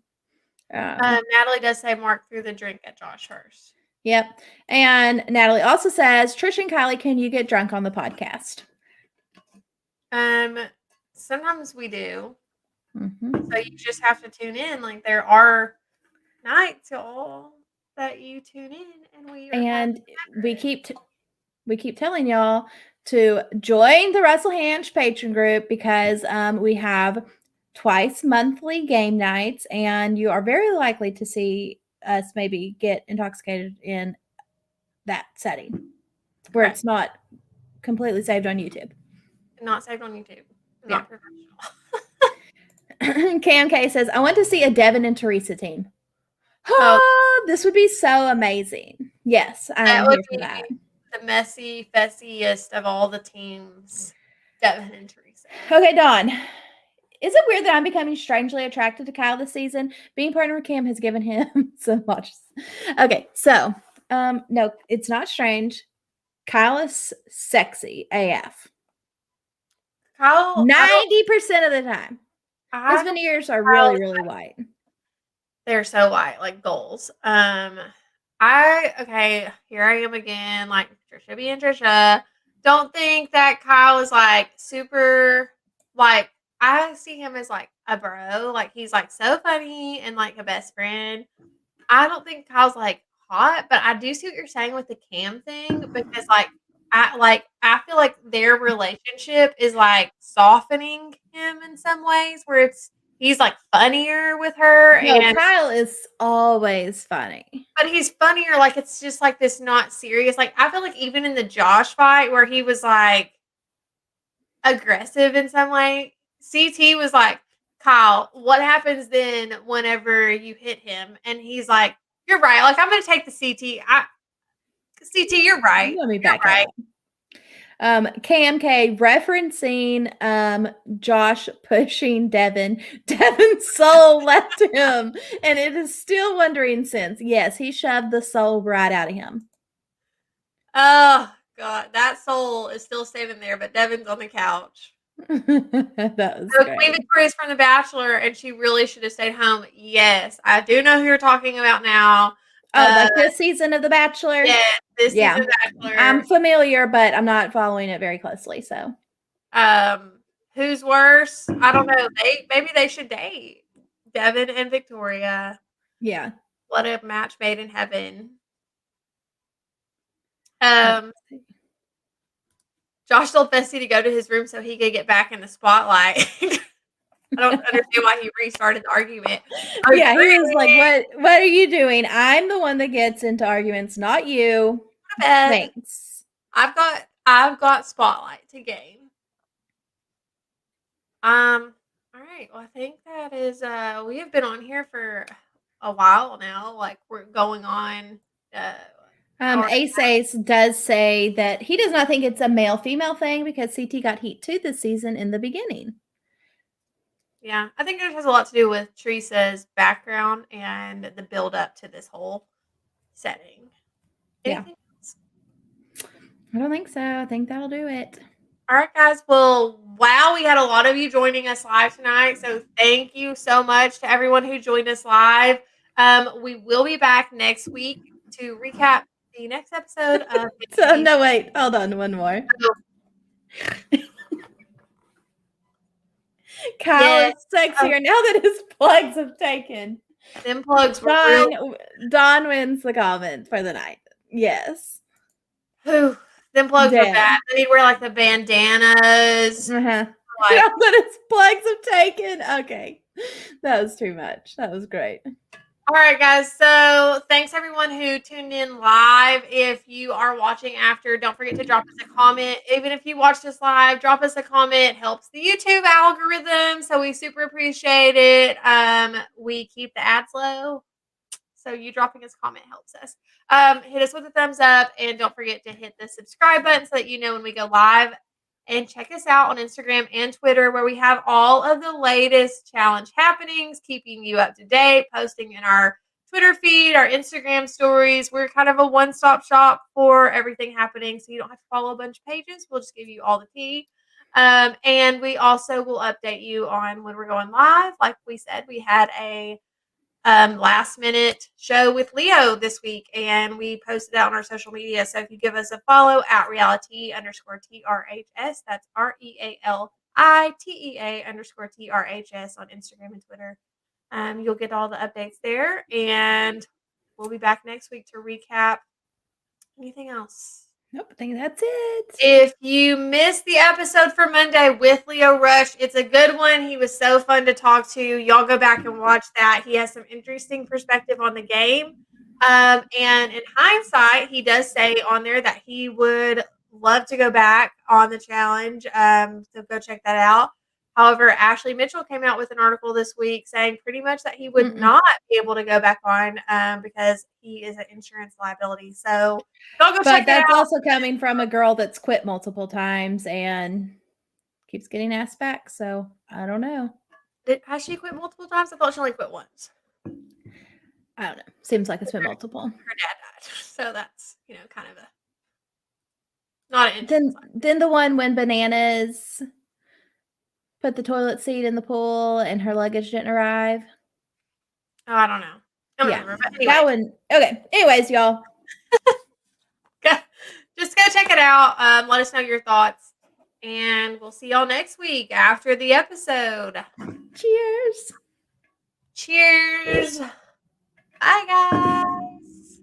S1: Natalie does say Mark threw the drink at Josh first.
S2: Yep. And Natalie also says, Trisha and Kylie, can you get drunk on the podcast?
S1: Sometimes we do.
S2: Mm-hmm.
S1: So you just have to tune in. Like, there are nights, y'all, that you tune in, and
S2: we keep telling y'all to join the Russell Hanch patron group because we have twice monthly game nights, and you are very likely to see us maybe get intoxicated in that setting where it's not completely saved on YouTube.
S1: Not saved on YouTube. Not professional.
S2: KMK says, I want to see a Devin and Theresa team. This would be so amazing. Yes, I'm here for that.
S1: The messy, fessiest of all the teams, Devin and Theresa.
S2: Okay, Dawn. Is it weird that I'm becoming strangely attracted to Kyle this season? Being partner with Cam has given him so much. Okay, so, no, it's not strange. Kyle is sexy AF.
S1: Kyle,
S2: 90% of the time. His veneers are really, really white.
S1: They're so white, like goals. Here I am again, like Trisha being Trisha. Don't think that Kyle is like super, like, I see him as like a bro. Like, he's like so funny and like a best friend. I don't think Kyle's like hot, but I do see what you're saying with the Cam thing because I feel like their relationship is like softening him in some ways where he's like funnier with her.
S2: No,
S1: and
S2: Kyle is always funny.
S1: But he's funnier, like it's just like this not serious. Like I feel like even in the Josh fight where he was like aggressive in some way, CT was like, Kyle, what happens then whenever you hit him? And he's like, you're right. Like, I'm going to take the CT. CT, you're right.
S2: Let me back up. KMK referencing Josh pushing Devin. Devin's soul left him, and it is still wondering since. Yes, he shoved the soul right out of him.
S1: Oh, God. That soul is still standing there, but Devin's on the couch.
S2: That was
S1: so
S2: great.
S1: Queen Victoria's from The Bachelor, and she really should have stayed home. Yes, I do know who you're talking about now.
S2: Like this season of The Bachelor?
S1: Yeah, this season of The Bachelor.
S2: I'm familiar, but I'm not following it very closely. So,
S1: who's worse? I don't know. Maybe they should date Devin and Victoria.
S2: Yeah.
S1: What a match made in heaven. Josh told Fessy to go to his room so he could get back in the spotlight. I don't understand why he restarted the argument.
S2: Yeah, he was like, what are you doing? I'm the one that gets into arguments, not you. Thanks.
S1: I've got spotlight to gain. All right. Well, I think that is we have been on here for a while now. Like we're going on
S2: Ace does say that he does not think it's a male-female thing because CT got heat too this season in the beginning.
S1: Yeah, I think it has a lot to do with Teresa's background and the build up to this whole setting. Anything else?
S2: I don't think so. I think that'll do it.
S1: All right, guys. Well, wow, we had a lot of you joining us live tonight. So thank you so much to everyone who joined us live. We will be back next week to recap the next episode of
S2: So no, wait, hold on, one more. Kyle is sexier now that his plugs have taken.
S1: Them plugs were real.
S2: Dawn wins the comment for the night. Yes.
S1: Whew, them plugs were
S2: Damn.
S1: bad. He'd wear like the bandanas.
S2: Uh-huh.
S1: Like,
S2: Now that his plugs have taken. Okay. That was too much. That was great.
S1: all right, guys. So thanks everyone who tuned in live. If you are watching after, don't forget to drop us a comment. Even if you watched us live, drop us a comment. It helps the YouTube algorithm. So we super appreciate it. We keep the ads low. So you dropping us a comment helps us. Hit us with a thumbs up and don't forget to hit the subscribe button so that you know when we go live. And check us out on Instagram and Twitter where we have all of the latest challenge happenings, keeping you up to date, posting in our Twitter feed, our Instagram stories. We're kind of a one-stop shop for everything happening, so you don't have to follow a bunch of pages. We'll just give you all the tea. And we also will update you on when we're going live. Like we said, we had a last minute show with Leo this week and we posted that on our social media. So if you give us a follow at RealiTEA_TRHS, that's RealiTEA_TRHS on Instagram and Twitter. You'll get all the updates there and we'll be back next week to recap. Anything else?
S2: Nope, I think that's it.
S1: If you missed the episode for Monday with Leo Rush, it's a good one. He was so fun to talk to. Y'all go back and watch that. He has some interesting perspective on the game. And in hindsight, he does say on there that he would love to go back on the challenge. So go check that out. However, Ashley Mitchell came out with an article this week saying pretty much that he would not be able to go back on because he is an insurance liability. So y'all go check it out.
S2: That's also coming from a girl that's quit multiple times and keeps getting asked back. So I don't know.
S1: Has she quit multiple times? I thought she only quit once.
S2: I don't know. Seems like it's been multiple.
S1: Her dad died. So that's, kind of not an
S2: Then the one when Bananas put the toilet seat in the pool and her luggage didn't arrive.
S1: Oh, I don't know. I don't remember. But anyway.
S2: That one. Okay. Anyways, y'all.
S1: Just go check it out. Let us know your thoughts. And we'll see y'all next week after the episode.
S2: Cheers.
S1: Cheers. Bye, guys.